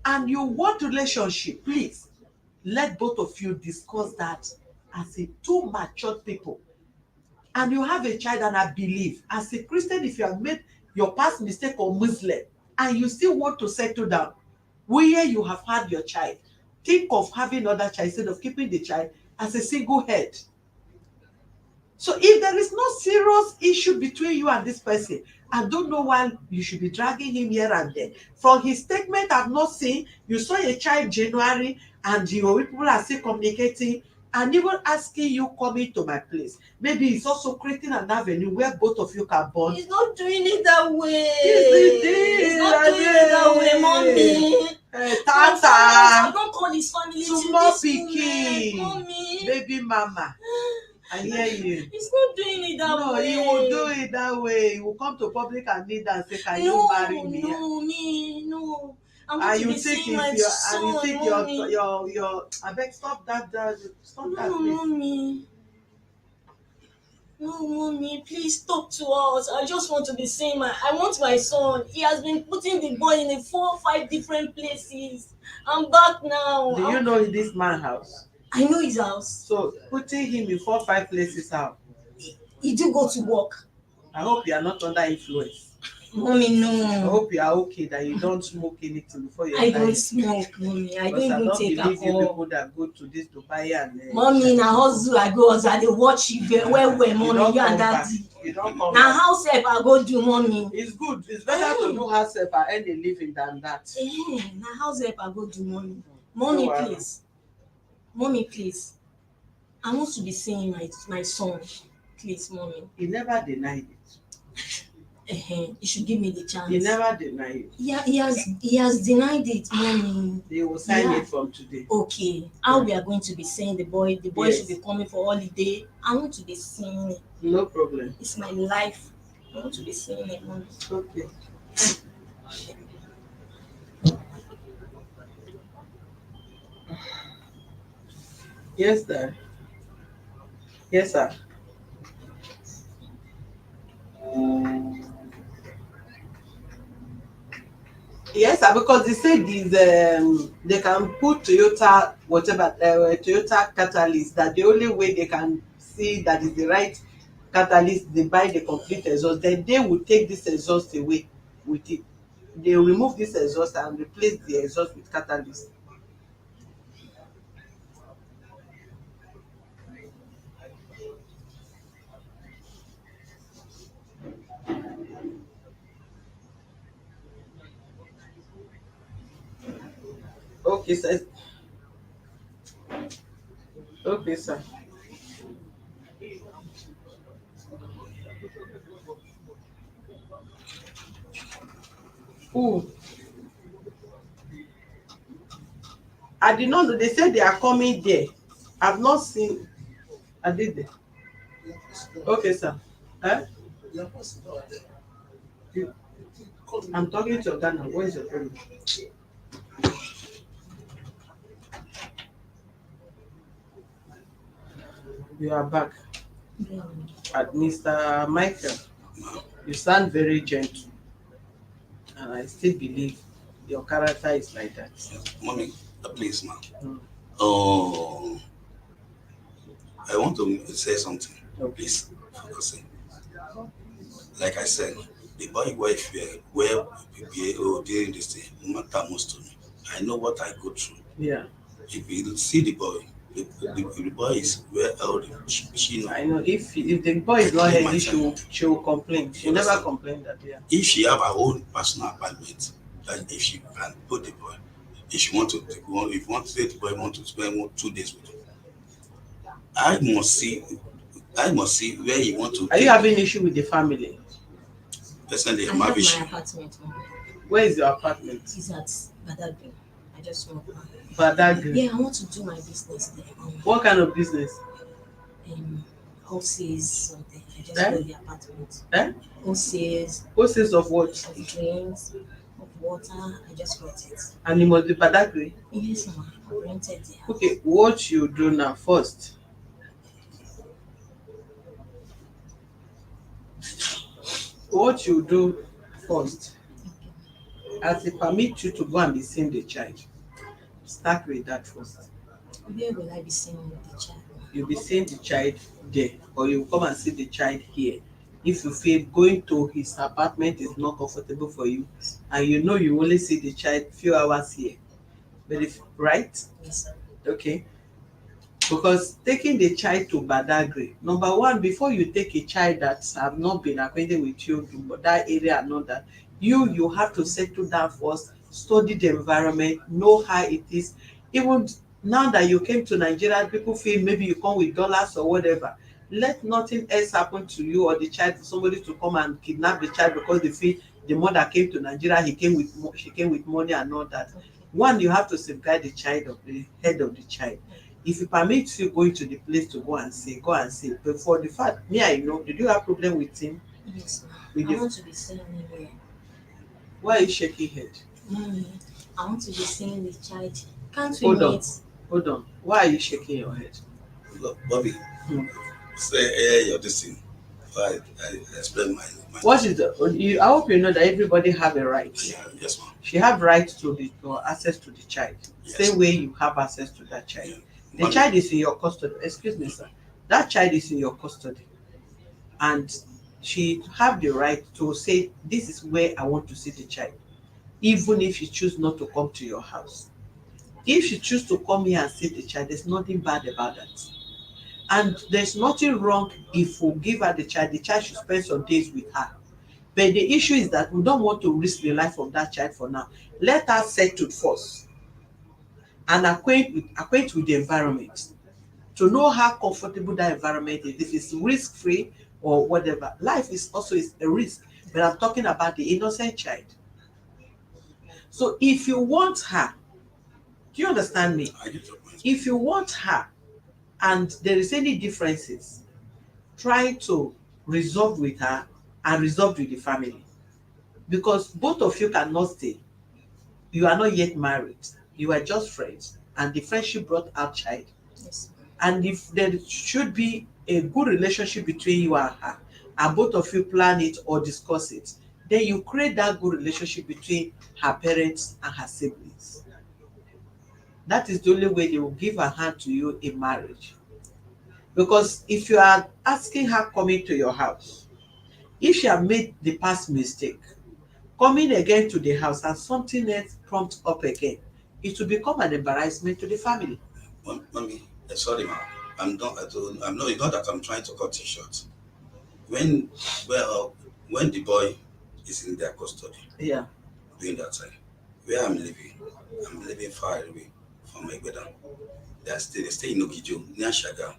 S1: and you want relationship, please let both of you discuss that as a two matured people. And you have a child, and I believe as a Christian, if you have made your past mistake or Muslim and you still want to settle down where you have had your child, think of having another child instead of keeping the child as a single head. So if there is no serious issue between you and this person, I don't know why you should be dragging him here and there. From his statement, I've not seen, you saw a child January and your people are still communicating and even asking you coming to my place. Maybe he's also creating an avenue where both of you can bond.
S2: He's not doing it that way.
S1: He's
S2: not doing it that way, mommy.
S1: Tata.
S2: I don't call his family
S1: Small
S2: to this
S1: pikin.
S2: moment, mommy.
S1: Baby mama. I hear you.
S2: He's not doing it that
S1: No,
S2: way.
S1: he will do it that way. He will come to public and kneel down and say, "Can you
S2: No,
S1: marry me?"
S2: no, me, no. I want
S1: And
S2: to
S1: you
S2: be
S1: think
S2: seeing
S1: it's
S2: my
S1: your, and you
S2: son,
S1: think
S2: mommy.
S1: your. I beg, stop that, stop that,
S2: No,
S1: please.
S2: mommy. No, mommy, please talk to us. I just want to be seeing I want my son. He has been putting the boy in 4 or 5 different places. I'm back now.
S1: Do you know this man's house?
S2: I know his house.
S1: So putting him in 4 or 5 places how?
S2: He do go to work.
S1: I hope you are not under influence.
S2: Mommy,
S1: I
S2: no.
S1: hope you are okay, that you don't smoke anything before you
S2: I
S1: enter
S2: don't
S1: here.
S2: smoke, mommy. I don't
S1: Because I
S2: even
S1: don't
S2: take
S1: believe you
S2: alcohol.
S1: people that go to this Dubai and
S2: Mommy, na hustle I go hustle. I dey watch you well, mommy.
S1: you
S2: You
S1: don't
S2: and
S1: come back.
S2: daddy.
S1: You don't come
S2: Na
S1: back.
S2: house help I go do, mommy.
S1: It's good. It's better to do house help and earn a living than that.
S2: Na house help I go do, mommy. Mommy, please. Mommy, please. I want to be seeing my son. Please, mommy.
S1: He never denied it.
S2: You should give me the chance.
S1: He never denied it.
S2: Yeah, he has denied it, mommy.
S1: They will sign it from today.
S2: Okay. How we are going to be seeing the boy? The boy should be coming for holiday. I want to be seeing it.
S1: No problem.
S2: It's my life. I want to be seeing it, mommy.
S1: Okay. Yes, sir. Yes, sir. Yes, sir, because they say these they can put Toyota whatever Toyota catalyst. That the only way they can see that is the right catalyst, they buy the complete exhaust. Then they will take this exhaust away with it. They remove this exhaust and replace the exhaust with catalyst. Okay, sir. Okay, sir. Ooh. I did not know. They said they are coming there. I've not seen. I did there. Okay, sir. Huh? I'm talking to Ghana. What is your problem? You are back. At Mr. Michael, you sound very gentle, and I still believe your character is like that.
S3: Mommy, please, ma'am.
S1: Mm.
S3: Oh, I want to say something.
S1: Okay.
S3: Please, focusing. Like I said, the boy wife where during this thing matter most to me. I know what I go through.
S1: Yeah.
S3: If you see the boy, the boy is well elderly. She know.
S1: I know. If the boy is not healthy, she will complain. She never complained that. Yeah.
S3: If she have her own personal apartment, that if she can put the boy, if she want to, if you want to say the boy want to spend 2 days with you, I must see where you want to.
S1: Are you having issue with the family?
S3: Personally,
S2: I have my apartment.
S1: Where is your apartment?
S2: It's at Badagry. I just want
S1: Badagry.
S2: Yeah, I want to do my business there.
S1: What kind of business?
S2: Houses, something. I just
S1: Eh?
S2: go the apartment. Houses.
S1: Houses of what?
S2: Of drinks, of water. I just got it.
S1: And it must be Badagry?
S2: Yes, ma'am. I rented the house.
S1: Okay, what you do now first? What you do first, as it permit you to go and be seeing the child, start with that first.
S2: Where will I be seeing the child?
S1: You'll be seeing the child there, or you come and see the child here. If you feel going to his apartment is not comfortable for you, and you know you only see the child few hours here, but if right?
S2: Yes, sir.
S1: Okay. Because taking the child to Badagry, number one, before you take a child that have not been acquainted with you, but that area and all that, you have to settle down first, study the environment, know how it is. Even now that you came to Nigeria, people feel maybe you come with dollars or whatever. Let nothing else happen to you or the child, somebody to come and kidnap the child because they feel the mother came to Nigeria, she came with money and all that. One, you have to safeguard the child, of the head of the child. If he permits you going to the place to go and see, go and see. But for the fact, me, I know, did you have problem with him?
S2: Yes, ma'am.
S1: With
S2: I
S1: the,
S2: want to be seen anywhere.
S1: why are you shaking head?
S2: Mommy, I want to be seeing the child. Can't we
S1: Hold on,
S2: meet?
S1: hold on. Why are you shaking your head?
S3: Look, Bobby,
S1: Hmm.
S3: say, hey, you're this thing. I explain my
S1: What is the? You, I hope you know that everybody have a right.
S3: Yeah, yes, ma'am.
S1: She have right to the to access to the child.
S3: Yes.
S1: Same way you have access to that child.
S3: Yeah.
S1: The
S3: Mommy,
S1: child is in your custody. Excuse me, sir. That child is in your custody, and she have the right to say, "This is where I want to see the child," even if you choose not to come to your house. If you choose to come here and see the child, there's nothing bad about that. And there's nothing wrong if we give her the child should spend some days with her. But the issue is that we don't want to risk the life of that child for now. Let her settle first and acquaint with the environment to know how comfortable that environment is, if it's risk free or whatever. Life is also is a risk, but I'm talking about the innocent child. So if you want her, do you understand me?
S3: I get your point.
S1: If you want her and there is any differences, try to resolve with her and resolve with the family, because both of you cannot stay. You are not yet married, you are just friends, and the friendship brought out child.
S2: Yes.
S1: And if there should be a good relationship between you and her, and both of you plan it or discuss it, then you create that good relationship between her parents and her siblings. That is the only way they will give her hand to you in marriage. Because if you are asking her coming to your house, if she have made the past mistake, coming again to the house and something else prompt up again, it will become an embarrassment to the family.
S3: Mommy, sorry, ma'am. I'm not. It's not that I'm trying to cut you short. When, well, when the boy is in their custody
S1: Yeah.
S3: during that time, where I'm living far away from my brother. They stay in Okijo, near Shaga.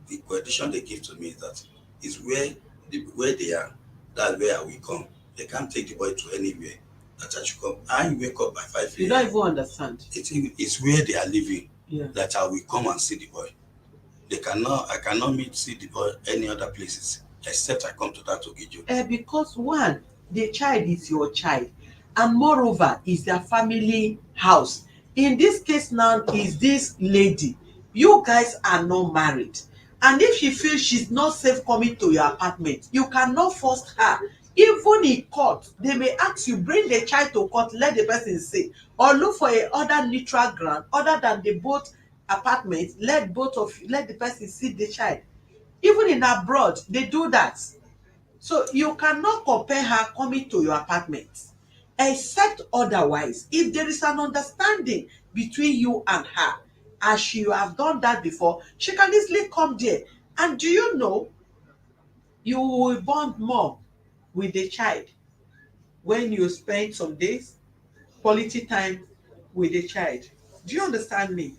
S3: The condition they give to me is that is where they are, that's where I will come. They can't take the boy to anywhere that I should come. I wake up by 5
S1: You don't
S3: a.m.
S1: even understand.
S3: It's where they are living
S1: Yeah.
S3: that I will come and see the boy. I cannot meet see the boy any other places except I come to that Ogijo.
S1: Because one, the child is your child, and moreover, is their family house. In this case now, is this lady. You guys are not married, and if she feels she's not safe coming to your apartment, you cannot force her. Even in court, they may ask you, bring the child to court, let the person see, or look for a other neutral ground other than the both apartments. Let the person see the child. Even in abroad, they do that. So you cannot compare her coming to your apartment, except otherwise. If there is an understanding between you and her, as you have done that before, she can easily come there. And do you know, you will bond more with the child when you spend some days quality time with the child. Do you understand me?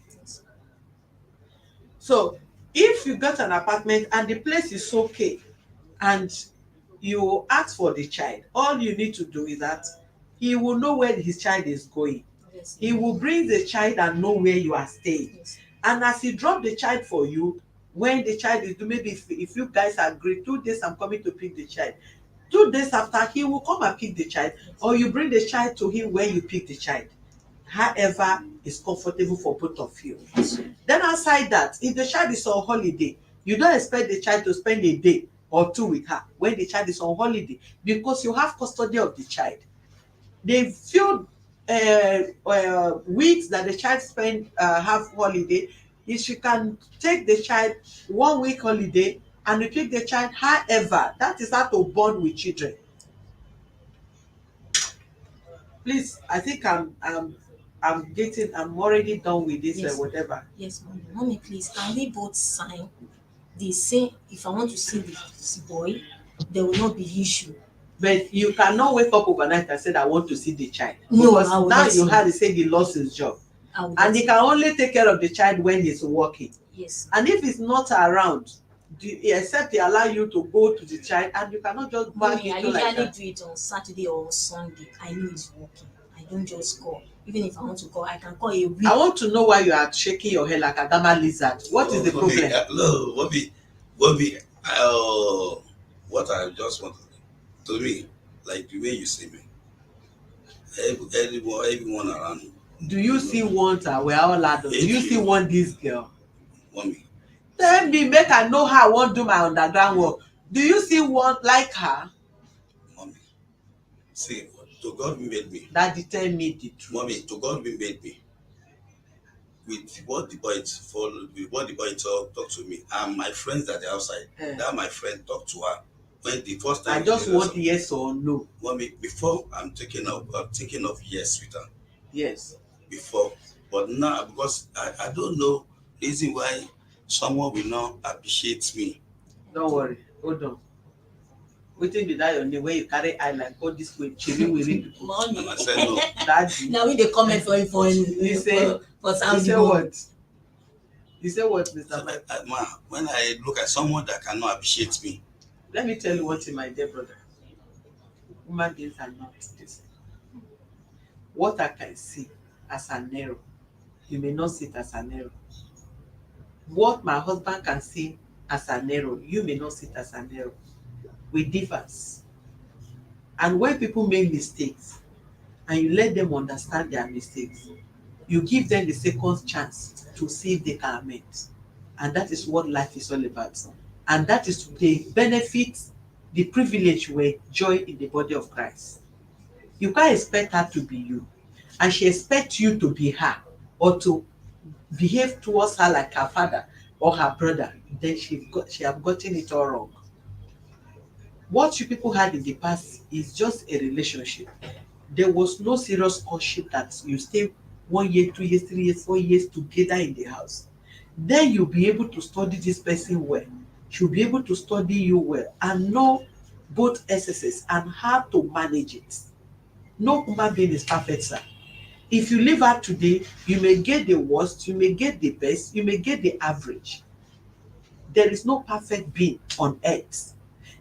S1: So if you got an apartment and the place is okay, and you ask for the child, all you need to do is that he will know where his child is going.
S2: Yes.
S1: He will bring the child and know where you are staying.
S2: Yes.
S1: And as he drop the child for you, when the child is, maybe if you guys agree, 2 days I'm coming to pick the child, 2 days after he will come and pick the child, or you bring the child to him when you pick the child, however is comfortable for both of you. Then outside that, if the child is on holiday, you don't expect the child to spend a day or two with her when the child is on holiday, because you have custody of the child. The few weeks that the child spend have holiday, if you can take the child 1 week holiday and you pick the child, however, that is how to bond with children. Please, I think I'm already done with this.
S2: Yes.
S1: Whatever.
S2: Yes, mommy. Mommy, please, can we both sign the same? If I want to see this boy, there will not be issue.
S1: But you cannot wake up overnight and say, I want to see the child.
S2: No,
S1: because
S2: I will
S1: now
S2: let
S1: you
S2: him.
S1: had to say he lost his job.
S2: I will
S1: And
S2: let
S1: he
S2: him.
S1: can only take care of the child when he's working.
S2: Yes.
S1: And if he's not around, except they allow you to go to the child, and you cannot just bag
S2: Mommy, I
S1: into like
S2: usually
S1: that.
S2: do it on Saturday or Sunday. I know he's working. I don't just call. Even if I want to call, I can call a week.
S1: I want to know why you are shaking your head like a Adama lizard. What is the problem?
S3: No, what I just want to me, like the way you see me, everyone around me.
S1: Do you still want her? We're all adults. Do you still want this girl?
S3: Mommy.
S1: Tell me, make I know how I want do my underground work. Do you still want like her?
S3: Mommy. See, to God made me.
S1: Daddy, tell me the truth.
S3: Mommy, to God made me. With what the boy follow, with what the boy talk to me, and my friends at the outside, that my friend talked to her when the first time.
S1: I just want yes or no.
S3: Mommy, before I'm thinking of yes with her.
S1: Yes.
S3: Before, but now because I don't know reason why someone will not appreciate me.
S1: Don't worry, hold on. Wetin be that your name wey you carry eye like all this way chiri wiri people?
S2: Mommy.
S3: And I said no.
S1: Daddy.
S2: Now we dey comment for
S1: You say what? You say what, Mr. Mike?
S3: Ma, when I look at someone that cannot appreciate me.
S1: Let me tell you one thing, my dear brother. Human beings are not this. What I can see as an error, you may not see it as an error. What my husband can see as an error, you may not see it as an error. We differs. And when people make mistakes and you let them understand their mistakes, you give them the second chance to see if they can amend. And that is what life is all about. And that is the benefit, the privilege we enjoy in the body of Christ. You can't expect her to be you, and she expects you to be her, or to behave towards her like her father or her brother. Then she have gotten it all wrong. What you people had in the past is just a relationship. There was no serious courtship that you stay 1 year, 2 years, 3 years, 4 years together in the house. Then you'll be able to study this person well. She'll be able to study you well and know both SSS and how to manage it. No human being is perfect, sir. If you leave her today, you may get the worst, you may get the best, you may get the average. There is no perfect being on earth.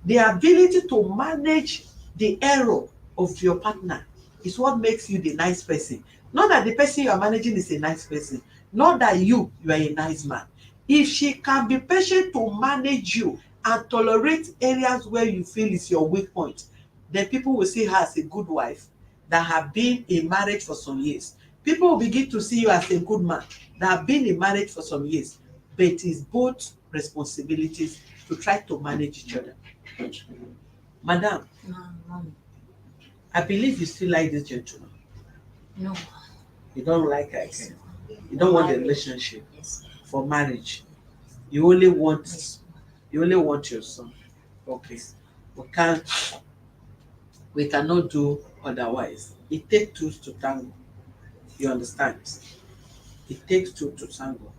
S1: The ability to manage the error of your partner is what makes you the nice person. Not that the person you are managing is a nice person, not that you are a nice man. If she can be patient to manage you and tolerate areas where you feel is your weak point, then people will see her as a good wife that have been in marriage for some years. People will begin to see you as a good man that have been in marriage for some years. But it is both responsibilities to try to manage each other. Madam,
S2: Mommy.
S1: I believe you still like this gentleman.
S2: No.
S1: You don't like her
S2: Yes.
S1: again. You don't want the
S2: Marriage.
S1: relationship.
S2: Yes.
S1: For marriage. You only want your son. Okay. We cannot do otherwise. It takes two to tango. You understand? It takes two to tango.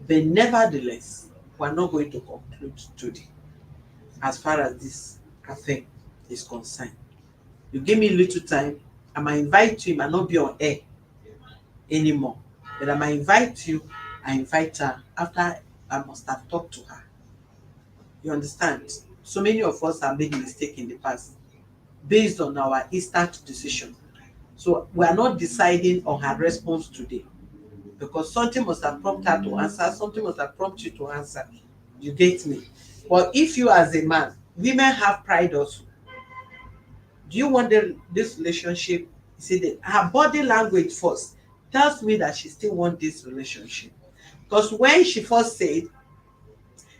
S1: But nevertheless, we're not going to conclude today as far as this affair is concerned. You give me a little time, I might invite you, it might not be on air anymore. But I might invite you, I invite her after I must have talked to her. You understand? So many of us have made a mistake in the past based on our instant decision. So we are not deciding on her response today because something must have prompted her to answer, something must have prompted you to answer. You get me? But if you as a man, women have pride also. Do you want this relationship? You see, her body language first tells me that she still wants this relationship. Because when she first said,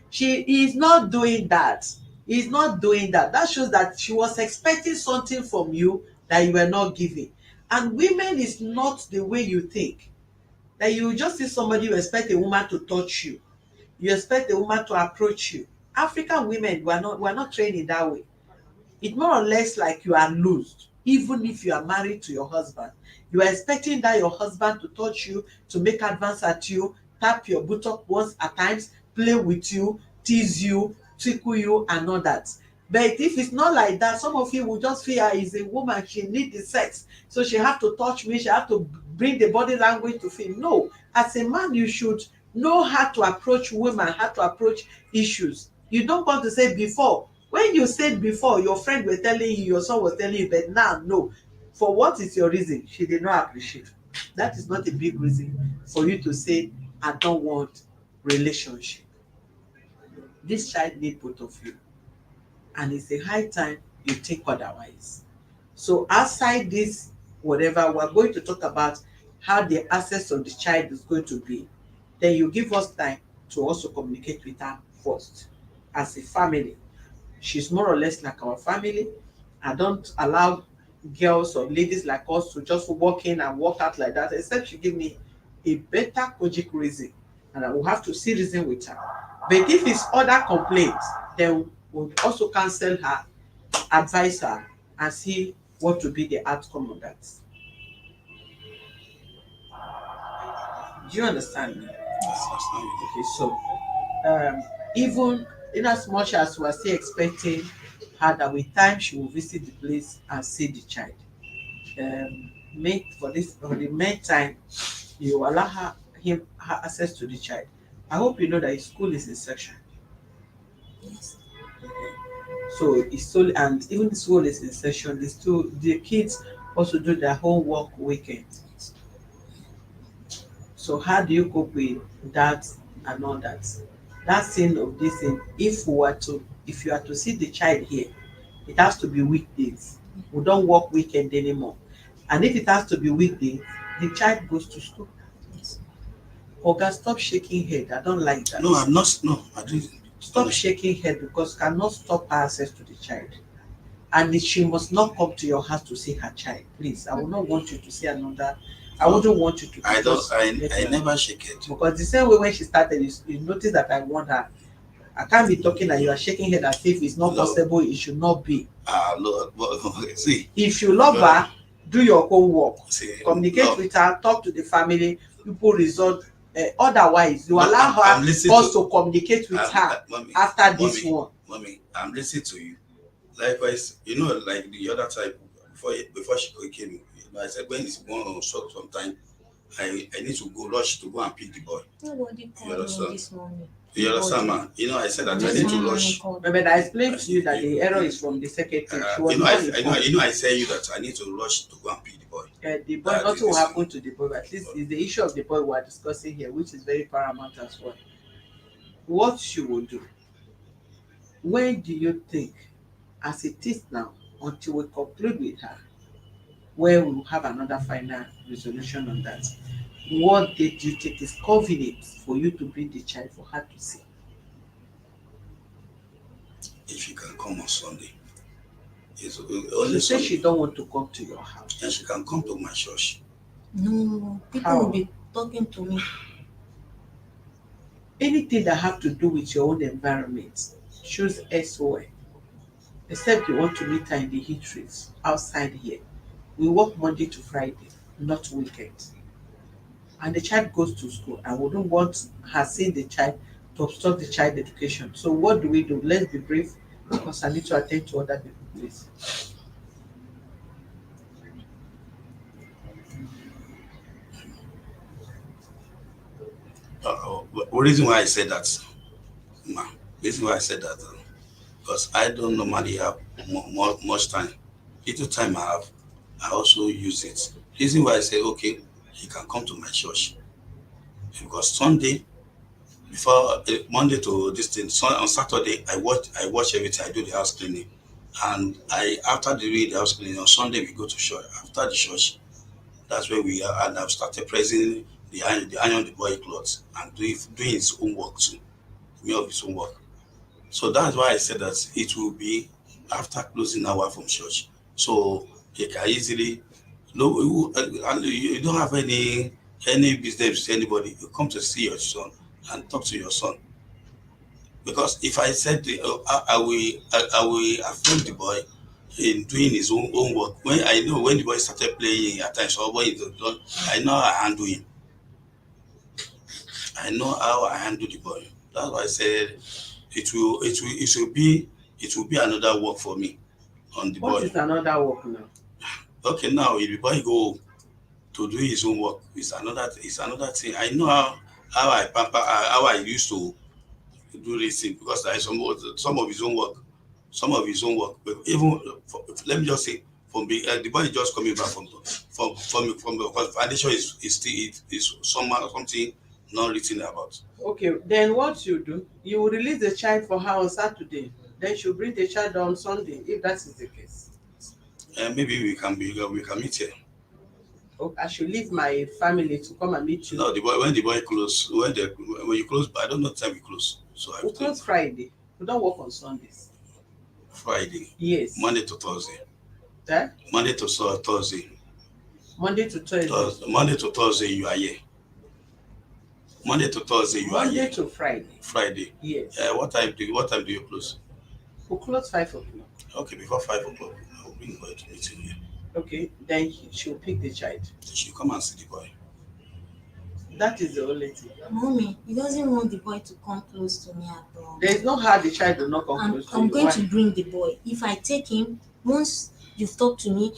S1: she is not doing that. He's not doing that. That shows that she was expecting something from you that you were not giving. And women is not the way you think. That you just see somebody, you expect a woman to touch you. You expect a woman to approach you. African women, we're not trained in that way. It's more or less like you are loosed. Even if you are married to your husband, you are expecting that your husband to touch you, to make advance at you, tap your buttock once at times, play with you, tease you, tickle you, and all that. But if it's not like that, some of you will just feel her is a woman, she needs the sex, so she have to touch me, she have to bring the body language to feel. No, as a man, you should know how to approach women, how to approach issues. You don't want to say before. When you said before, your friend were telling you, your son was telling you, but now, no. For what is your reason? She did not appreciate. That is not a big reason for you to say, I don't want relationship. This child need both of you, and it's a high time you think otherwise. So outside this, whatever, we're going to talk about how the access of the child is going to be. Then you give us time to also communicate with her first. As a family, she's more or less like our family. I don't allow girls or ladies like us to just walk in and walk out like that, except she give me a better cogent reason, and I will have to see reason with her. But if it's other complaints, then we'll also cancel her, advise her, and see what will be the outcome of that. Do you understand me?
S2: Yes.
S1: Okay, so um, even in as much as we are still expecting her that with time she will visit the place and see the child. Make for the meantime, you allow her access to the child. I hope you know that his school is in section.
S2: Yes.
S1: So it's still, and even the school is in session, the kids also do their homework weekend. So how do you cope with that and all that? That thing of this thing, if you are to see the child here, it has to be weekdays. We don't work weekend anymore. And if it has to be weekdays, the child goes to school.
S2: Yes.
S1: Oga, stop shaking head. I don't like that.
S3: No, I'm not. No, I didn't.
S1: Stop shaking head because cannot stop her access to the child. And she must not come to your house to see her child. Please, I would not want you to see another. I wouldn't want you to.
S3: I don't.
S1: just
S3: I never shake it.
S1: Because the same way when she started, you notice that I want her. I can't be talking and you are shaking head as if it's not possible, it should not be.
S3: Lord, see.
S1: If you love her, do your homework.
S3: See,
S1: Communicate with her, talk to the family, people resolve. Otherwise, you allow her also communicate with her
S3: mommy,
S1: after this one.
S3: Mommy, I'm listening to you. Likewise, like the other time before she came, I said when it's going on short sometime, I need to go rush to go and pick the boy.
S2: Nobody called me this morning.
S3: You understand, man? I said that I need to rush.
S1: But I explained to you that the error is from the secretary.
S3: I said you that I need to rush to go and pick the boy.
S1: The boy, nothing will happen to the boy, but at least it's the issue of the boy we are discussing here, which is very paramount as well. What she will do, when do you think, as it is now, until we conclude with her, where we will have another final resolution on that, what date do you think is convenient for you to bring the child for her to see?
S3: If you can come on Sunday.
S1: She says she don't want to come to your house.
S3: And she can come to my church.
S2: No, people will be talking to me.
S1: Anything that have to do with your own environment, choose SOS. Except you want to meet her in the heat race outside here. We work Monday to Friday, not weekend. And the child goes to school. I wouldn't want her seeing the child to obstruct the child education. So what do? Let's be brief because I need to attend to other people, please.
S3: The reason why I said that, because I don't normally have much time. Little time I have, I also use it. Reason why I say, okay, he can come to my church. Because Sunday, before Monday to this thing, on Saturday, I watch everything. I do the house cleaning. And after the house cleaning, on Sunday, we go to church. After the church, that's where we are. And I've started pressing the iron the boy clothes and doing his own work too. Me of his own work. So that's why I said that it will be after closing hour from church. So you can easily, you don't have any business with anybody. You come to see your son and talk to your son. Because if I said I will affect the boy in doing his own work. When I know when the boy started playing at times or when he's done, I know how I handle him. I know how I handle the boy. That's why I said it will be another work for me on the boy.
S1: What is another work now?
S3: Okay, now if the boy go to do his own work, it's another thing. I know how I pamper, how I used to do this thing because there is some of his own work. But even let me just say, the boy is just coming back from the foundation is still is somehow something not written about.
S1: Okay, then what you do, you will release the child for her on Saturday. Then she'll bring the child on Sunday, if that is the case.
S3: Maybe we can meet here.
S1: Okay, I should leave my family to come and meet you.
S3: No, when the boy close, when you close, I don't know the time we close. So
S1: We close Friday. We don't work on Sundays.
S3: Friday.
S1: Yes.
S3: Monday to Thursday.
S1: Eh?
S3: Monday to Thursday.
S1: Monday to Thursday.
S3: Monday to Thursday you are here. Monday to Thursday you are here.
S1: Monday to Friday.
S3: Friday.
S1: Yes.
S3: What time do you close?
S1: We close 5 o'clock.
S3: Okay, before 5 o'clock, I will bring the boy to meet you here.
S1: Okay, then she'll pick the child.
S3: She'll come and see the boy.
S1: That is the only thing.
S2: Mommy, he doesn't want the boy to come close to me at all.
S1: There is no how the child will not come close to you.
S2: I'm going to bring the boy. If I take him, once you've talked to me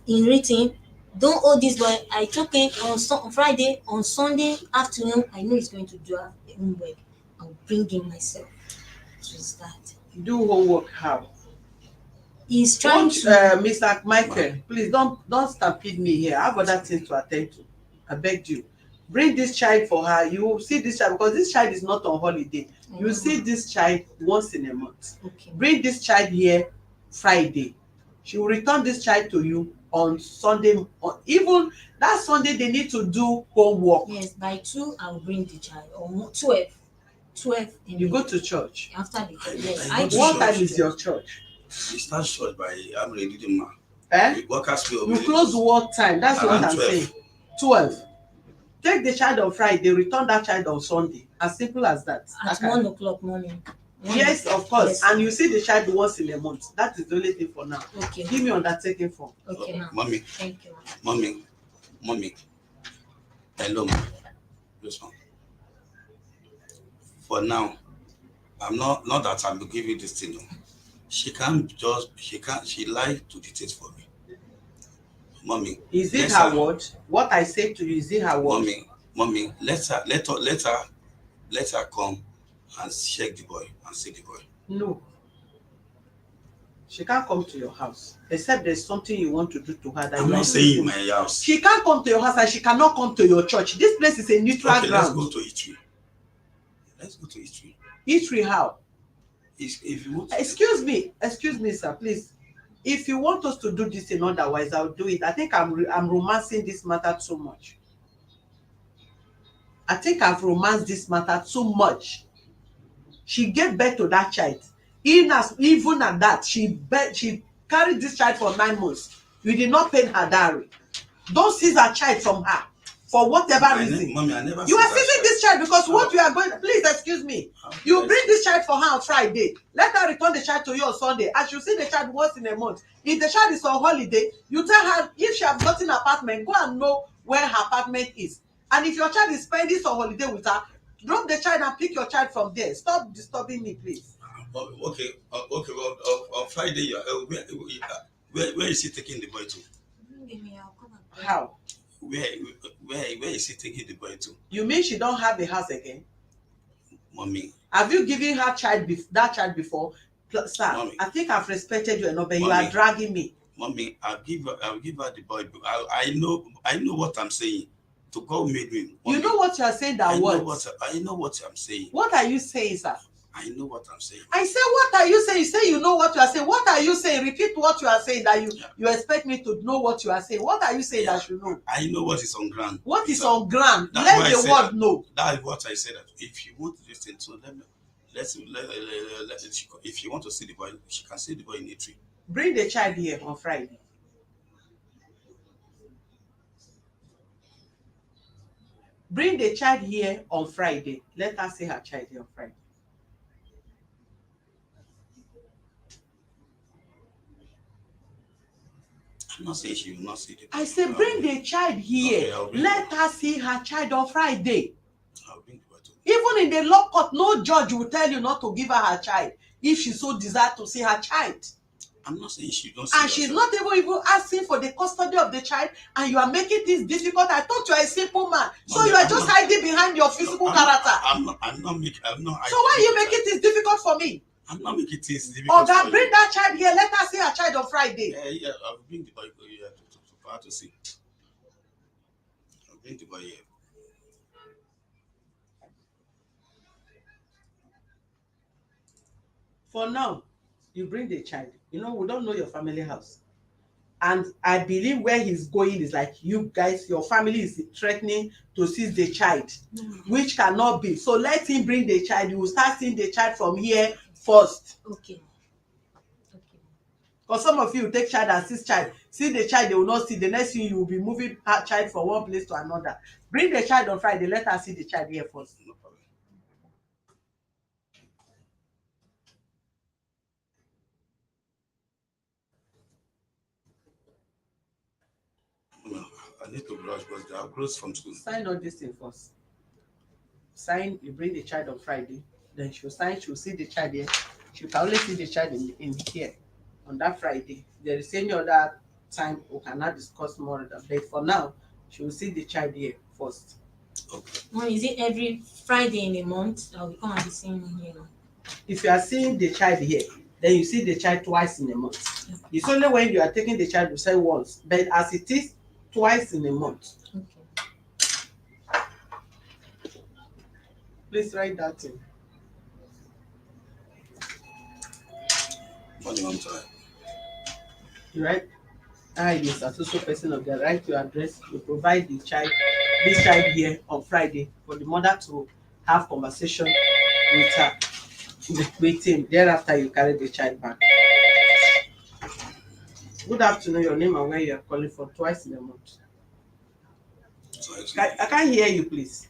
S2: in written, don't hold this boy. I took him on Friday, on Sunday afternoon. I know he's going to do homework. I'll bring him myself to start.
S1: Do homework how?
S2: He's trying to.
S1: Mr. Michael, please don't stampede me here. I have other things to attend to. I beg you. Bring this child for her. You will see this child because this child is not on holiday. You see this child once in a month.
S2: Okay.
S1: Bring this child here Friday. She will return this child to you on Sunday. Even that Sunday, they need to do homework.
S2: Yes, by 2, I will bring the child. Or 12. 12.
S1: You go to church.
S2: After the church.
S3: Yes.
S1: What time is your church?
S3: We start church by I'm ready to man.
S1: Eh?
S3: Workers will
S1: You close what time? That's what I'm
S3: 12.
S1: saying. 12. Take the child on Friday, return that child on Sunday. As simple as that.
S2: At 1 o'clock morning.
S1: Yes, of course.
S2: Yes.
S1: And you see the child once in a month. That is the only thing for now.
S2: Okay.
S1: Give me undertaking form.
S2: Okay, ma'am.
S3: Mommy.
S2: Thank you, ma'am.
S3: Mommy. Hello, ma. Yes, ma'am. For now, I'm not that I'm giving you this thing. No. She like to dictate for me. Mommy.
S1: Is it her word? What I say to you, is it her word?
S3: Mommy, let her come and check the boy and see the boy.
S1: No. She can't come to your house except there's something you want to do to her. That
S3: I'm not saying in my house.
S1: She can't come to your house and she cannot come to your church. This place is a neutral ground.
S3: Let's go to Eatery.
S1: Eatery how?
S3: If you want.
S1: Excuse me, sir, please. If you want us to do this thing otherwise, I'll do it. I think I'm romancing this matter too much. I think I've romanced this matter too much. She gave birth to that child. Even at that, she carried this child for 9 months. You did not pay her dowry. Don't seize her child from her for whatever reason.
S3: Mommy, I never.
S1: You are seizing this child because what you are going. Please excuse me. You bring this child for her on Friday. Let her return the child to you on Sunday. As you see the child once in a month. If the child is on holiday, you tell her if she has gotten an apartment, go and know where her apartment is. And if your child is spending some holiday with her, drop the child and pick your child from there. Stop disturbing me, please.
S3: Okay. On Friday, where is he taking the boy to?
S1: How?
S3: Where is he taking the boy to?
S1: You mean she don't have a house again?
S3: Mommy.
S1: Have you given her that child before? Sir,
S3: Mommy.
S1: I think I've respected you enough, but you
S3: Mommy.
S1: are dragging me.
S3: Mommy, I'll give her the boy. I know what I'm saying. To God made me. Mommy,
S1: you know what you are saying.
S3: I know what I'm saying.
S1: What are you saying, sir?
S3: I know what I'm saying.
S1: I say, what are you saying? You say you know what you are saying. What are you saying? Repeat what you are saying. That you expect me to know what you are saying. What are you saying that I should know?
S3: I know what is on ground.
S1: What is on ground? Let the world know.
S3: That is what I said. That if you want to listen to them, if you want to see the boy, she can see the boy in Eatery.
S1: Bring the child here on Friday. Bring the child here on Friday. Let her see her child here on Friday.
S3: I'm not saying she will not see the boy.
S1: I say bring the child here. Okay, let her see her child on Friday.
S3: I'll bring the boy to.
S1: Even in the law court, no judge will tell you not to give her child if she so desire to see her child.
S3: I'm not saying she don't see
S1: and she's not even asking for the custody of the child, and you are making this difficult. I thought you are a simple man, so you are just hiding behind your physical character.
S3: I'm not.
S1: So why are you making this difficult for me?
S3: I'm not making things
S1: Oh,
S3: difficult
S1: God,
S3: for
S1: bring
S3: you.
S1: that child here. Let us see her child on Friday.
S3: Yeah, I'll bring the boy here for her to see. I'll bring the boy here.
S1: For now, you bring the child. You know, we don't know your family house. And I believe where he's going is like you guys, your family is threatening to seize the child, which cannot be. So let him bring the child. You will start seeing the child from here first.
S2: Okay. Okay.
S1: Because some of you take child and see the child, they will not see. The next thing you will be moving a child from one place to another. Bring the child on Friday. Let us see the child here first.
S3: No problem. No, I need to brush because they are closed from school.
S1: Sign all this thing first. Sign, you bring the child on Friday. Then she'll sign, she'll see the child here. She can only see the child in here on that Friday. If there is any other time we cannot discuss more of that. But for now, she will see the child here first.
S3: Okay.
S2: When is it every Friday in a month that we come and be seeing him here?
S1: If you are seeing the child here, then you see the child twice in a month. It's only when you are taking the child, you say once. But as it is, twice in a month.
S2: Okay.
S1: Please write that in.
S3: What do you want to
S1: You write, I, this associate person of the right to address, you provide this child here on Friday for the mother to have conversation with her, with him. Thereafter, you carry the child back. Good afternoon, your name and where you are calling from twice in a month. I can't hear you, please.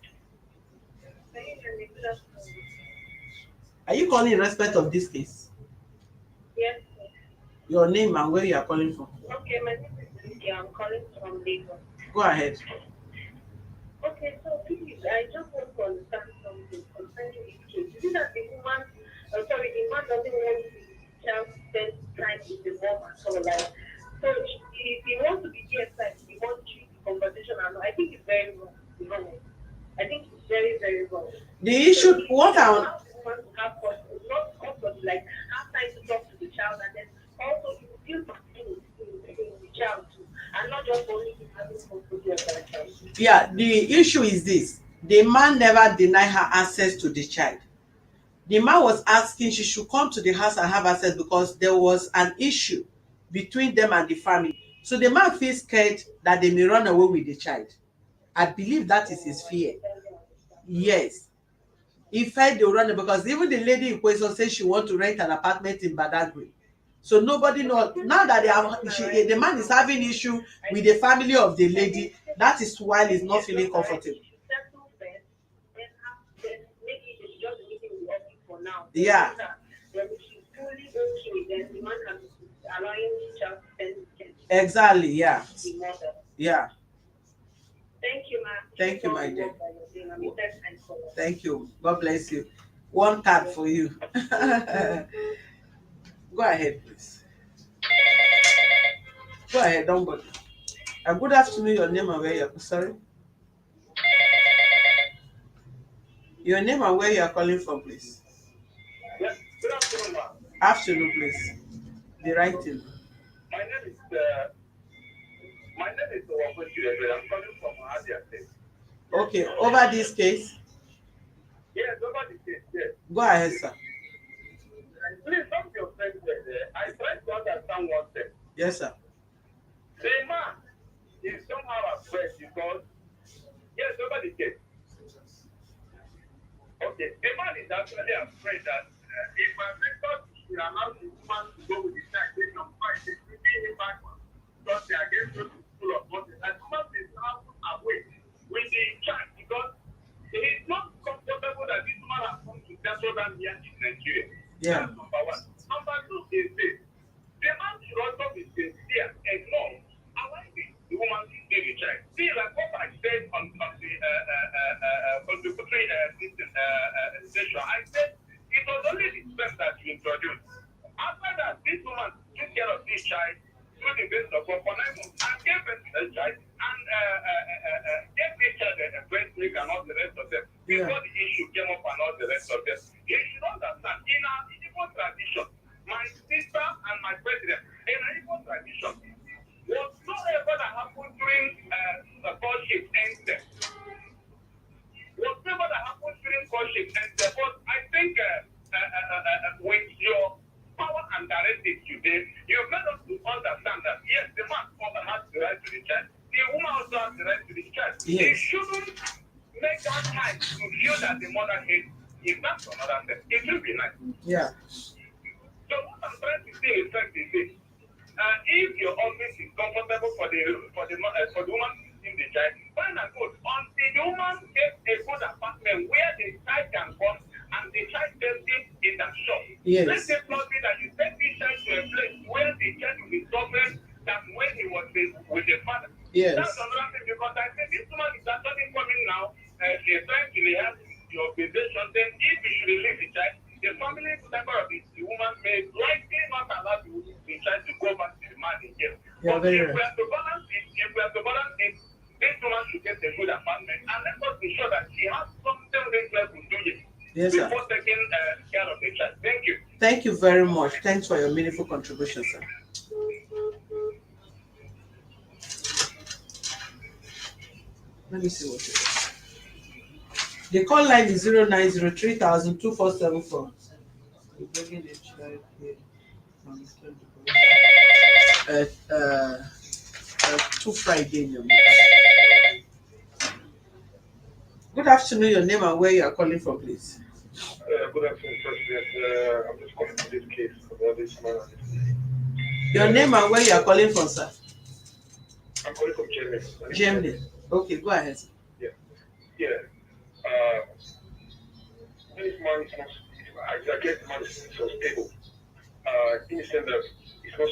S1: Are you calling in respect of this case?
S4: Yes.
S1: Your name and where you are calling from.
S4: Okay, my name is Lydia. I'm calling from Lagos.
S1: Go ahead.
S4: Okay, so please, I just want to understand something concerning this case. Is it that the man doesn't want the child to spend time with the mom at all? Like, so if he wants to be here, like, he wants to treat the conversation, and I think it's very wrong. To be honest. I think it's very, very wrong.
S1: The issue,
S4: So
S1: what I
S4: allow the woman to have not custody, like have time to talk to the child, and then also you feel in the child too, and not just only him having custody of that child.
S1: yeah, the issue is this. The man never denied her access to the child. The man was asking she should come to the house and have access because there was an issue between them and the family. So the man feels scared that they may run away with the child. I believe that is his fear. Yes. He felt they will run away because even the lady in question said she want to rent an apartment in Badagry. So nobody knows now that the man is having issue with the family of the lady. That is why he's not feeling comfortable. Yeah. Exactly. Yeah. Yeah.
S4: Thank you, ma'am.
S1: Thank you, my dear. Thank you. God bless you. One card for you. Go ahead, please. Go ahead, don't bother. Good afternoon, your name and where you're sorry. Your name and where you are calling from, please.
S4: Yes, good afternoon, ma'am.
S1: Afternoon, please. The right thing.
S4: My name is Owapwe. I'm calling from Adia State.
S1: Okay, over this case.
S4: Yes, over the case, yes.
S1: Go ahead, sir.
S4: Please, some of your friends were there. I tried to understand one thing.
S1: Yes, sir.
S4: The man is somehow afraid because, yes, over the case. Okay, the man is actually afraid that if my mentor will allow the woman to go with the child, they don't fight it, to be him backward. Because they are getting to the school of bodies. And the woman is now away with the child because he is not comfortable that this woman has come to settle down here in Nigeria.
S1: Yeah.
S4: That's number one. Number two is this. The man should also be sincere enough allowing the woman to stay with child. See, like what I said on the contributory session, I said it was only the stress that you introduced. After that, this woman took care of this child through the base of God for 9 months and gave birth to the child and gave this child a breast milk and all the rest of them before the issue came up and all the rest of them. You should understand, even
S5: Igbo tradition, my sister and my president, in an Igbo tradition, whatsoever that happened during the courtship ends there. Whatever that happens during courtship ends there. But I think with your power and directive today, you've made us to understand that yes, the man also has the right to the child. The woman also has the right to the child.
S1: Yes.
S5: They shouldn't make that time to feel that the mother hates. If that's another step, it will be nice.
S1: Yeah.
S5: So what I'm trying to say is like this. If your office is comfortable for the woman in the child, fine and good. Until the woman gets a good apartment where the child can come and the child safety is assured.
S1: Yes.
S5: Let's say probably that you take this child to a place where the child will be suffering than when he was with the father.
S1: Yes.
S5: That's another thing because I think this woman is actually coming now. She's trying to have your visitation. Then if you should release the child, the family member of the woman may likely not allow the child to go back to the man again.
S1: Yeah,
S5: But
S1: very
S5: if we
S1: right.
S5: have to balance it, this woman should get a good apartment and let us be sure that she has something reasonable to do it
S1: Yes, sir.
S5: before taking care of the child. Thank you.
S1: Thank you very much. Thanks for your meaningful contribution, sir. Let me see what it is. The call line is 09030002474. Bringing the child here from to Friday. Good afternoon, your name and where you are calling from, please.
S5: Good afternoon, President. I'm just calling for this case about this man.
S1: Your name and where you are calling from, sir.
S5: I'm calling from Germany.
S1: Germany. Okay, go ahead.
S5: Yeah. This man is not. I guess the man is so stable. In the sense that it's not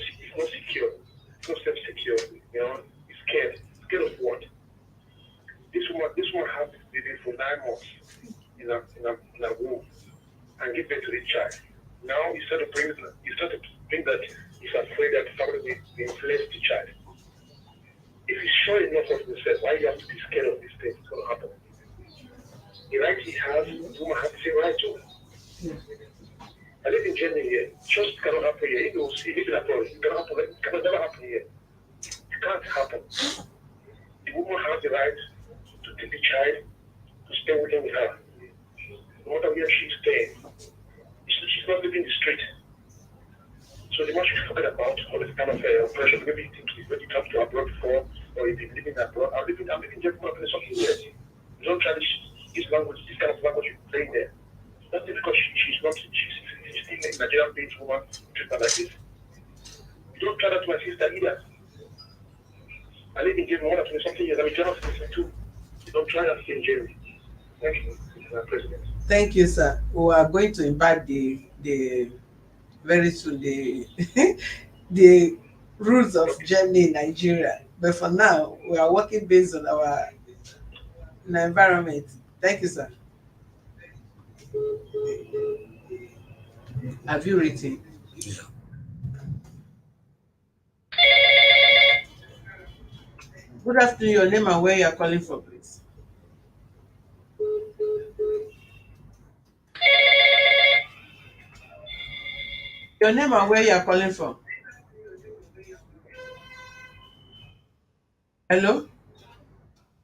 S5: secure. It's not self-secure. You know, it's scared. Scared of what? This woman had this baby for 9 months in a womb and give birth to the child. Now he started to bring that he's afraid that family will influence the child. If he's sure enough of himself, why do you have to be scared of this thing? It's going to happen. The right he has, the woman has the same right to. I live in Germany here. Just cannot happen here. You live in abroad. It cannot never happen here. It can't happen. The woman has the right to take the child, to stay with him with her. No matter where she's staying. She's not living in the street. So the man she's talking about all this kind of pressure, maybe you think he's already come to abroad before, or you've been living abroad. I'm living Germany for something here. You don't try this language, this kind of language you're playing there. Not because she's still a Nigerian based woman treatment like this. You don't try that to my sister either. I live in Germany 1 or 20 something years. I'm a German citizen too. You don't try that here in Germany. Thank you, Mr. President.
S1: Thank you, sir. We are going to invite the very soon the the rules of Germany in Nigeria. But for now, we are working based on our environment. Thank you, sir. Have you written?
S3: Yeah.
S1: Good afternoon, your name and where you are calling from, please. Your name and where you are calling from. Hello?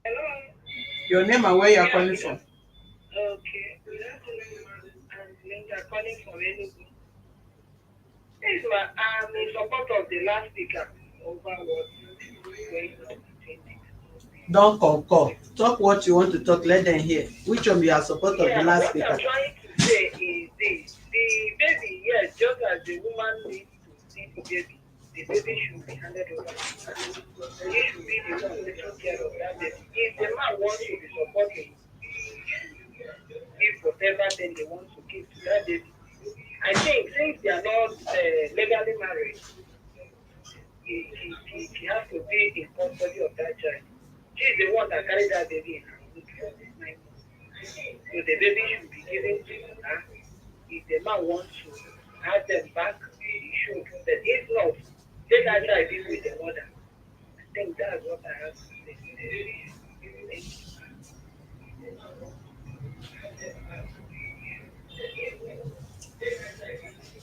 S4: Hello.
S1: Your name and where you are calling from.
S4: Okay. Good afternoon, I'm Linda calling from Enugu. I'm in support of the last speaker over what going on.
S1: Don't concur. Talk what you want to talk. Let them hear. Which of you are support of the last speaker?
S4: What I'm trying to say is this. The baby, yes, just as the woman needs to see the baby should be handed over to her. And he should be the one taking care of that baby. If the man wants to be supporting, give whatever then they want to give to that baby. I think since they are not legally married, he has to be in custody of that child. She is the one that carried that baby in her womb for 9 months. So the baby should be given to her. If the man wants to have them back, he should. But if not, let that child be with the mother. I think that's what I have to say. Thank you.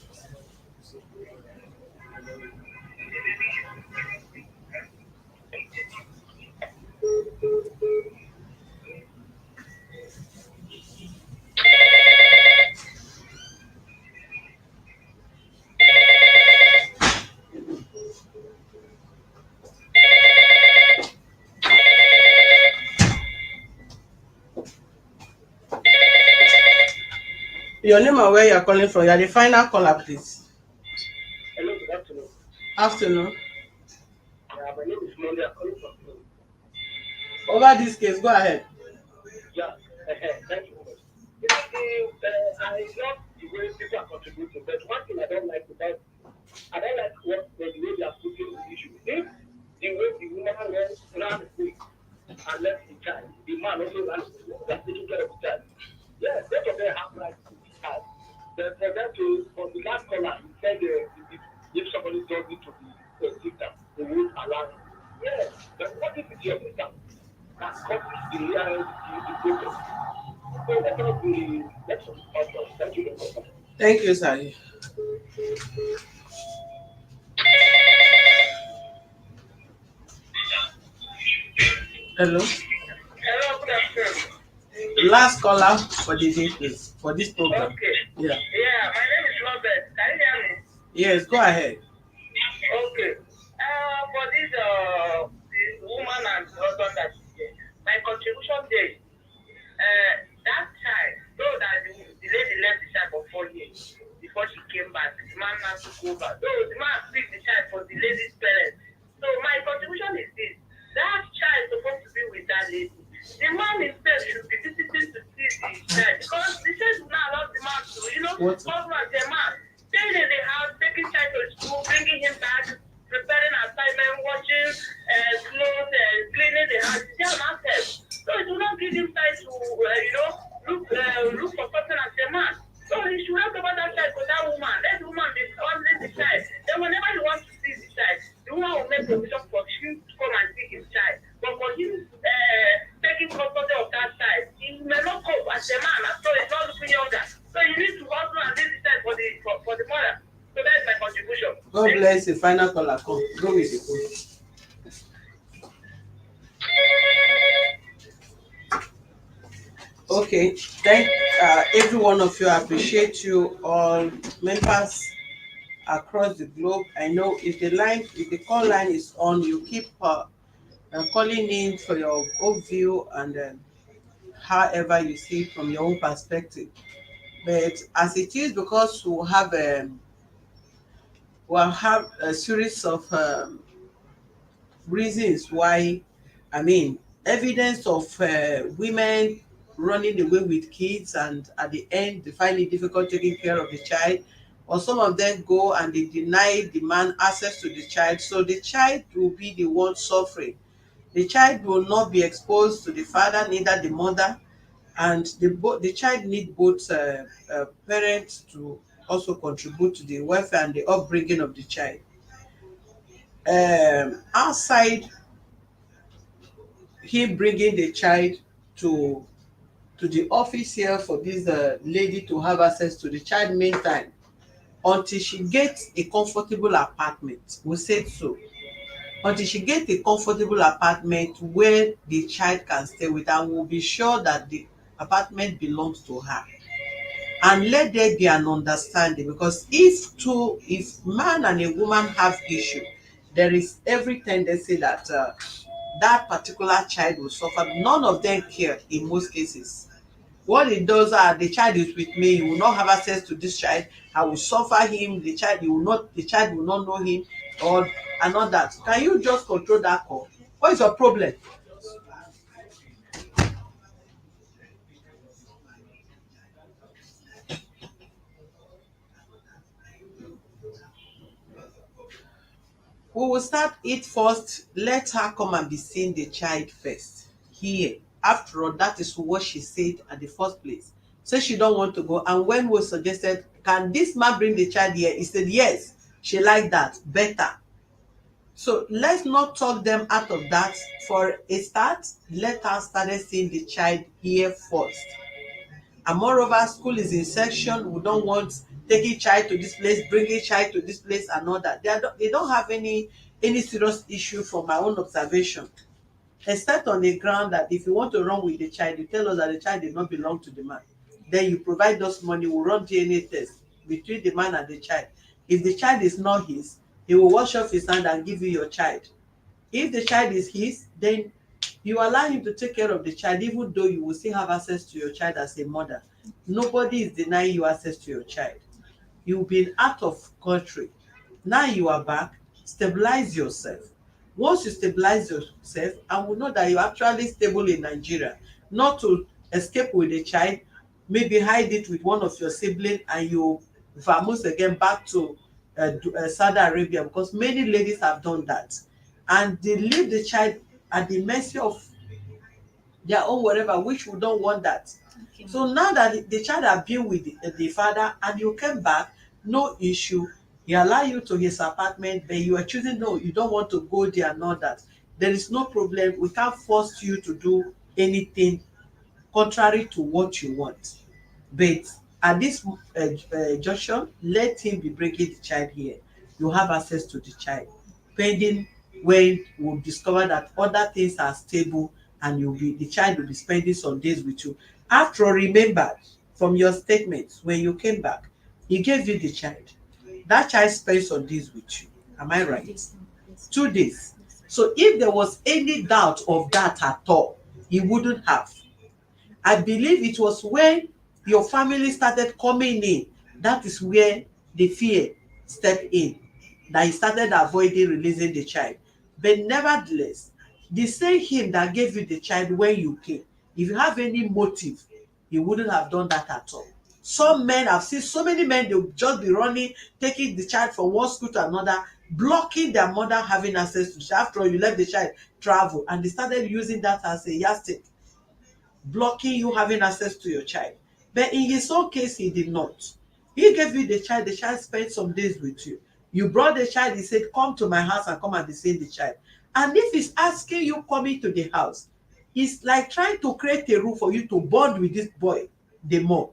S1: Your name and where you are calling from. You are the final caller, please.
S5: Hello, good afternoon.
S1: Afternoon.
S5: My name is Monday. I'm calling from Peru.
S1: Over this case, go ahead.
S5: Yeah, thank you very much. I love the way people are contributing, but one thing I don't like about I don't like what the way they are putting the issue. If the way the woman ran away and left the child, the man also ran away. They are taking care of the child. Yes, both of them have rights to the child. But for them to, for the last caller, he said if somebody does it to the victim, they won't allow it. Yes, but what if it's your victim that causes the problem? So that's not the that's what it's. Thank you very much.
S1: Thank you, sir. Hello.
S5: Hello, good afternoon.
S1: Last caller for the day, please, for this program.
S5: Okay.
S1: Yeah.
S5: Yeah, my name is Robert. Can you hear me?
S1: Yes, go ahead.
S5: Okay. For this woman and husband that is here, my contribution there, that child, though that the lady left the child for 4 years before she came back, the man has to go back. Though the man picked the child for the lady's parents. So my contribution is this: that child is supposed to be with that lady. The man instead should be visiting to see the child because the child will not allow the man to, cover as a man. Staying in the house, taking child to school, bringing him back, preparing assignment, washing clothes, cleaning the house. It's just myself. So it will not give him time to, look for something as a man. So he should have about that child for that woman. Let the woman be handling the child. Then whenever he wants to see the child, the woman will make provision for him to come and see his child. But for him taking custody of that child, he may not cope as a man. So he's not looking younger. So you need to also and leave the child for the mother. So that's my contribution.
S1: God bless you. Final caller. Come. Go with the phone. Okay. Thank every one of you. I appreciate you all members across the globe. I know if the call line is on, you keep calling in for your own view and however you see it from your own perspective. But as it is, because we'll have a series of reasons why, I mean, evidence of women running away with kids and at the end they find it difficult taking care of the child, or some of them go and they deny the man access to the child, so the child will be the one suffering. The child will not be exposed to the father, neither the mother, and the child need both parents to also contribute to the welfare and the upbringing of the child. Outside him bringing the child to the office here for this lady to have access to the child meantime until she gets a comfortable apartment, we said so, until she gets a comfortable apartment where the child can stay with, and will be sure that the apartment belongs to her, and let there be an understanding, because if man and a woman have issue, there is every tendency that that particular child will suffer. None of them care in most cases. What it does are, the child is with me, you will not have access to this child, I will suffer him, the child will not know him, or and all that. Can you just control that call? What is your problem? We will start it first. Let her come and be seeing the child first here. After all, that is what she said at the first place. So she don't want to go, and when we suggested, can this man bring the child here, he said yes, she like that better. So let's not talk them out of that. For a start, let her start seeing the child here first. And moreover, school is in session, we don't want taking child to this place, bringing child to this place and all that. They don't have any serious issue from my own observation, except on the ground that if you want to run with the child, you tell us that the child did not belong to the man, then you provide us money, we'll run DNA test between the man and the child. If the child is not his, he will wash off his hand and give you your child. If the child is his, then You allow him to take care of the child, even though you will still have access to your child as a mother. Nobody is denying you access to your child. You've been out of country. Now you are back. Stabilize yourself. Once you stabilize yourself and will know that you're actually stable in Nigeria, not to escape with a child, maybe hide it with one of your siblings and you vamoose again back to Saudi Arabia, because many ladies have done that and they leave the child at the mercy of their own whatever, which we don't want that.
S2: Okay.
S1: So now that the child have been with the father and you came back, no issue. He allow you to his apartment, but you are choosing no, you don't want to go there and all that. There is no problem. We can't force you to do anything contrary to what you want. But at this junction, let him be bringing the child here. You have access to the child. Pending when we discover that other things are stable and the child will be spending some days with you. After all, remember from your statements when you came back, he gave you the child. That child spent some days with you. Am I right?
S2: Yes, yes.
S1: 2 days. So if there was any doubt of that at all, he wouldn't have. I believe it was when your family started coming in, that is where the fear stepped in, that he started avoiding releasing the child. But nevertheless, the same him that gave you the child when you came, if you have any motive, he wouldn't have done that at all. Some men, I've seen so many men, they'll just be running, taking the child from one school to another, blocking their mother having access to the child. After all, you let the child travel, and they started using that as a yardstick, blocking you having access to your child. But in his own case, he did not. He gave you the child spent some days with you. You brought the child, he said, come to my house and come and be seeing the child. And if he's asking you coming to the house, it's like trying to create a rule for you to bond with this boy the more.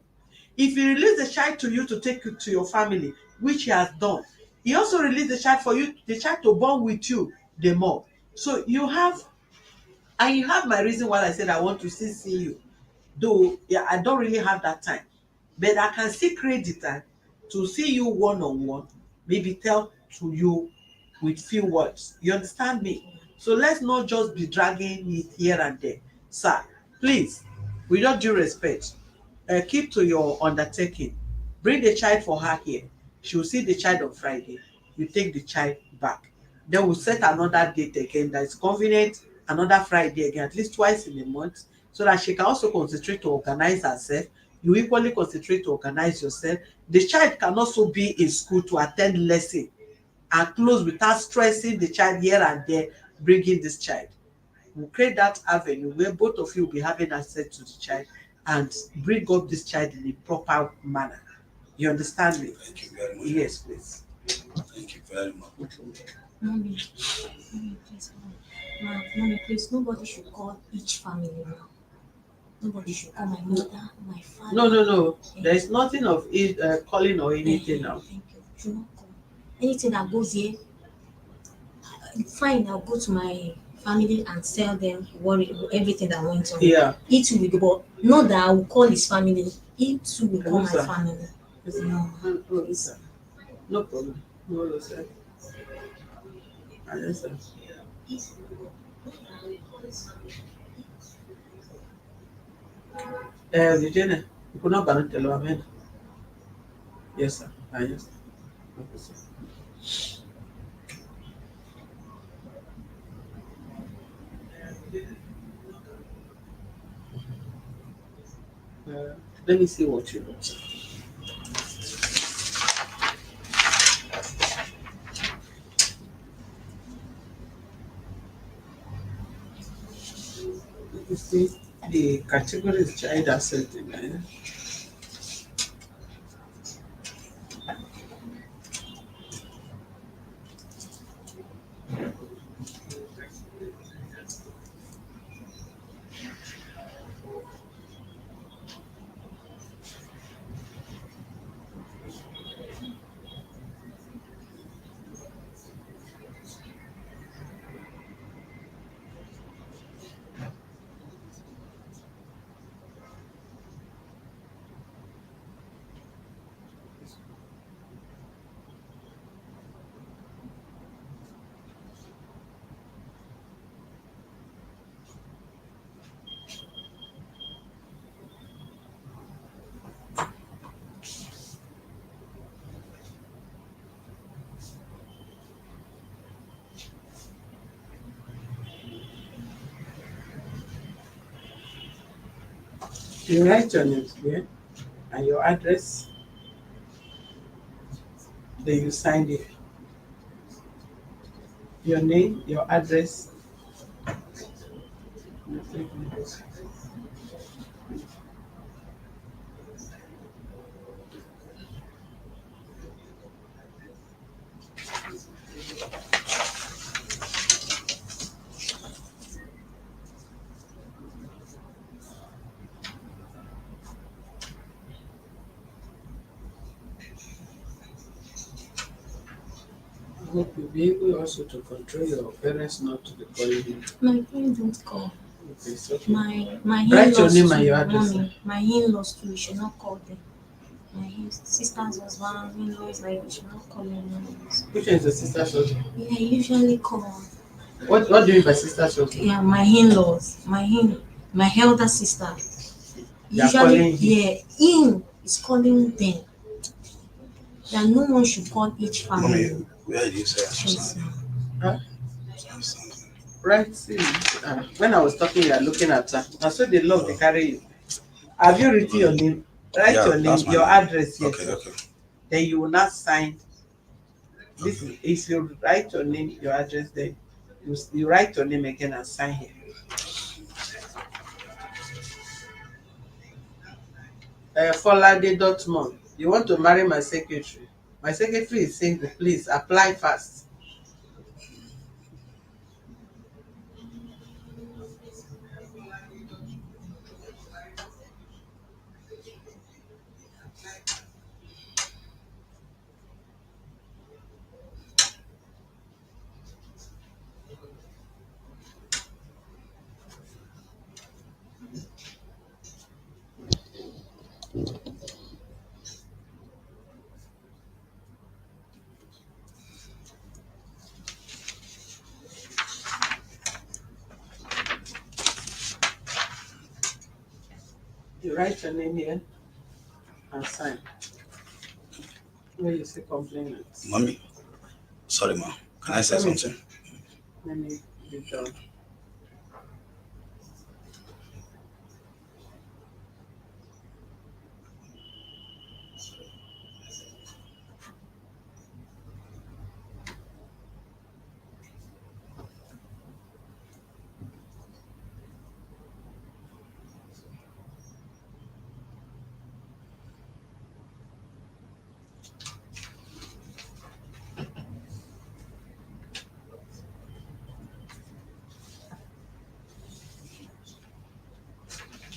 S1: If he release the child to you to take you to your family, which he has done, he also released the child for you, the child to bond with you the more. So you have, and you have my reason why I said I want to still see you. Though yeah, I don't really have that time, but I can still create the time to see you one on one, maybe tell to you with few words. You understand me? So let's not just be dragging it here and there. Sir, please, with all due respect, keep to your undertaking. Bring the child for her here. She will see the child on Friday. You take the child back. Then we'll set another date again that is convenient, another Friday again, at least twice in a month, so that she can also concentrate to organize herself. You equally concentrate to organize yourself. The child can also be in school to attend lesson and close without stressing the child here and there, bringing this child. We'll create that avenue where both of you will be having access to the child and bring up this child in a proper manner. You understand me?
S3: Thank you very much.
S1: Yes, please.
S3: Thank you very much.
S2: Mommy, mommy, please, mommy, please, nobody should call each family now. Nobody should call my mother, my father.
S1: No, no, no. There is nothing of it calling or anything now.
S2: Thank you. Should not call. Anything that goes here, fine, I'll go to my family and tell them what everything that went on.
S1: Yeah.
S2: He too will go, but not that I will call his family. He too will call my
S1: Sir.
S2: family. No, please.
S1: No problem. No, sir. Yes, sir. Virginia, you could not balance the law, man. Yes, sir. Yes, sir. Okay, sir. Let me see what you wrote. You see, the category is child asset. You write your name here and your address, then you sign it. Your name, your address. I hope you'll be able also to control your parents not to be calling you.
S2: My parents don't call.
S1: Okay, it's okay.
S2: My
S1: Write your
S2: in-laws
S1: name and
S2: too,
S1: your address.
S2: mommy. My in-laws too, you should not call them. My sister's husband, in-laws, like you should not call them.
S1: Which one is the sister's husband?
S2: Yeah, I usually call.
S1: What do you mean by sister's husband?
S2: Yeah, my in-laws, my elder sister.
S1: They are
S2: Usually,
S1: calling you.
S2: yeah, in is calling them. That no one should call each
S3: Mommy,
S2: family.
S3: where did you say
S2: Yes,
S1: Huh? Right, see, when I was talking, you are looking at her. And so they love, they carry you. Have you written your name? Write
S3: Yeah,
S1: your name,
S3: that's my
S1: your
S3: name.
S1: address, yes.
S3: Okay, okay.
S1: Then you will not sign. This is if you write your name, your address, then you write your name again and sign here. Folade.mom. You want to marry my secretary? My secretary is single. Please apply fast. You write your name here and sign. Where you say complainant.
S3: Mommy, sorry, ma. Can I say something?
S1: Let me be done.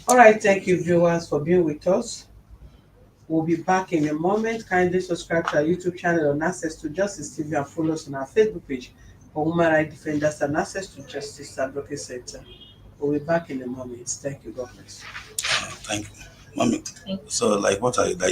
S1: All right, thank you, viewers, for being with us. We'll be back in a moment. Kindly subscribe to our YouTube channel on Access to Justice TV and follow us on our Facebook page for Human Rights Defenders and Access to Justice Advocacy Center. We'll be back in a moment. Thank you. God bless.
S3: Thank you. Mommy, so like what are you like?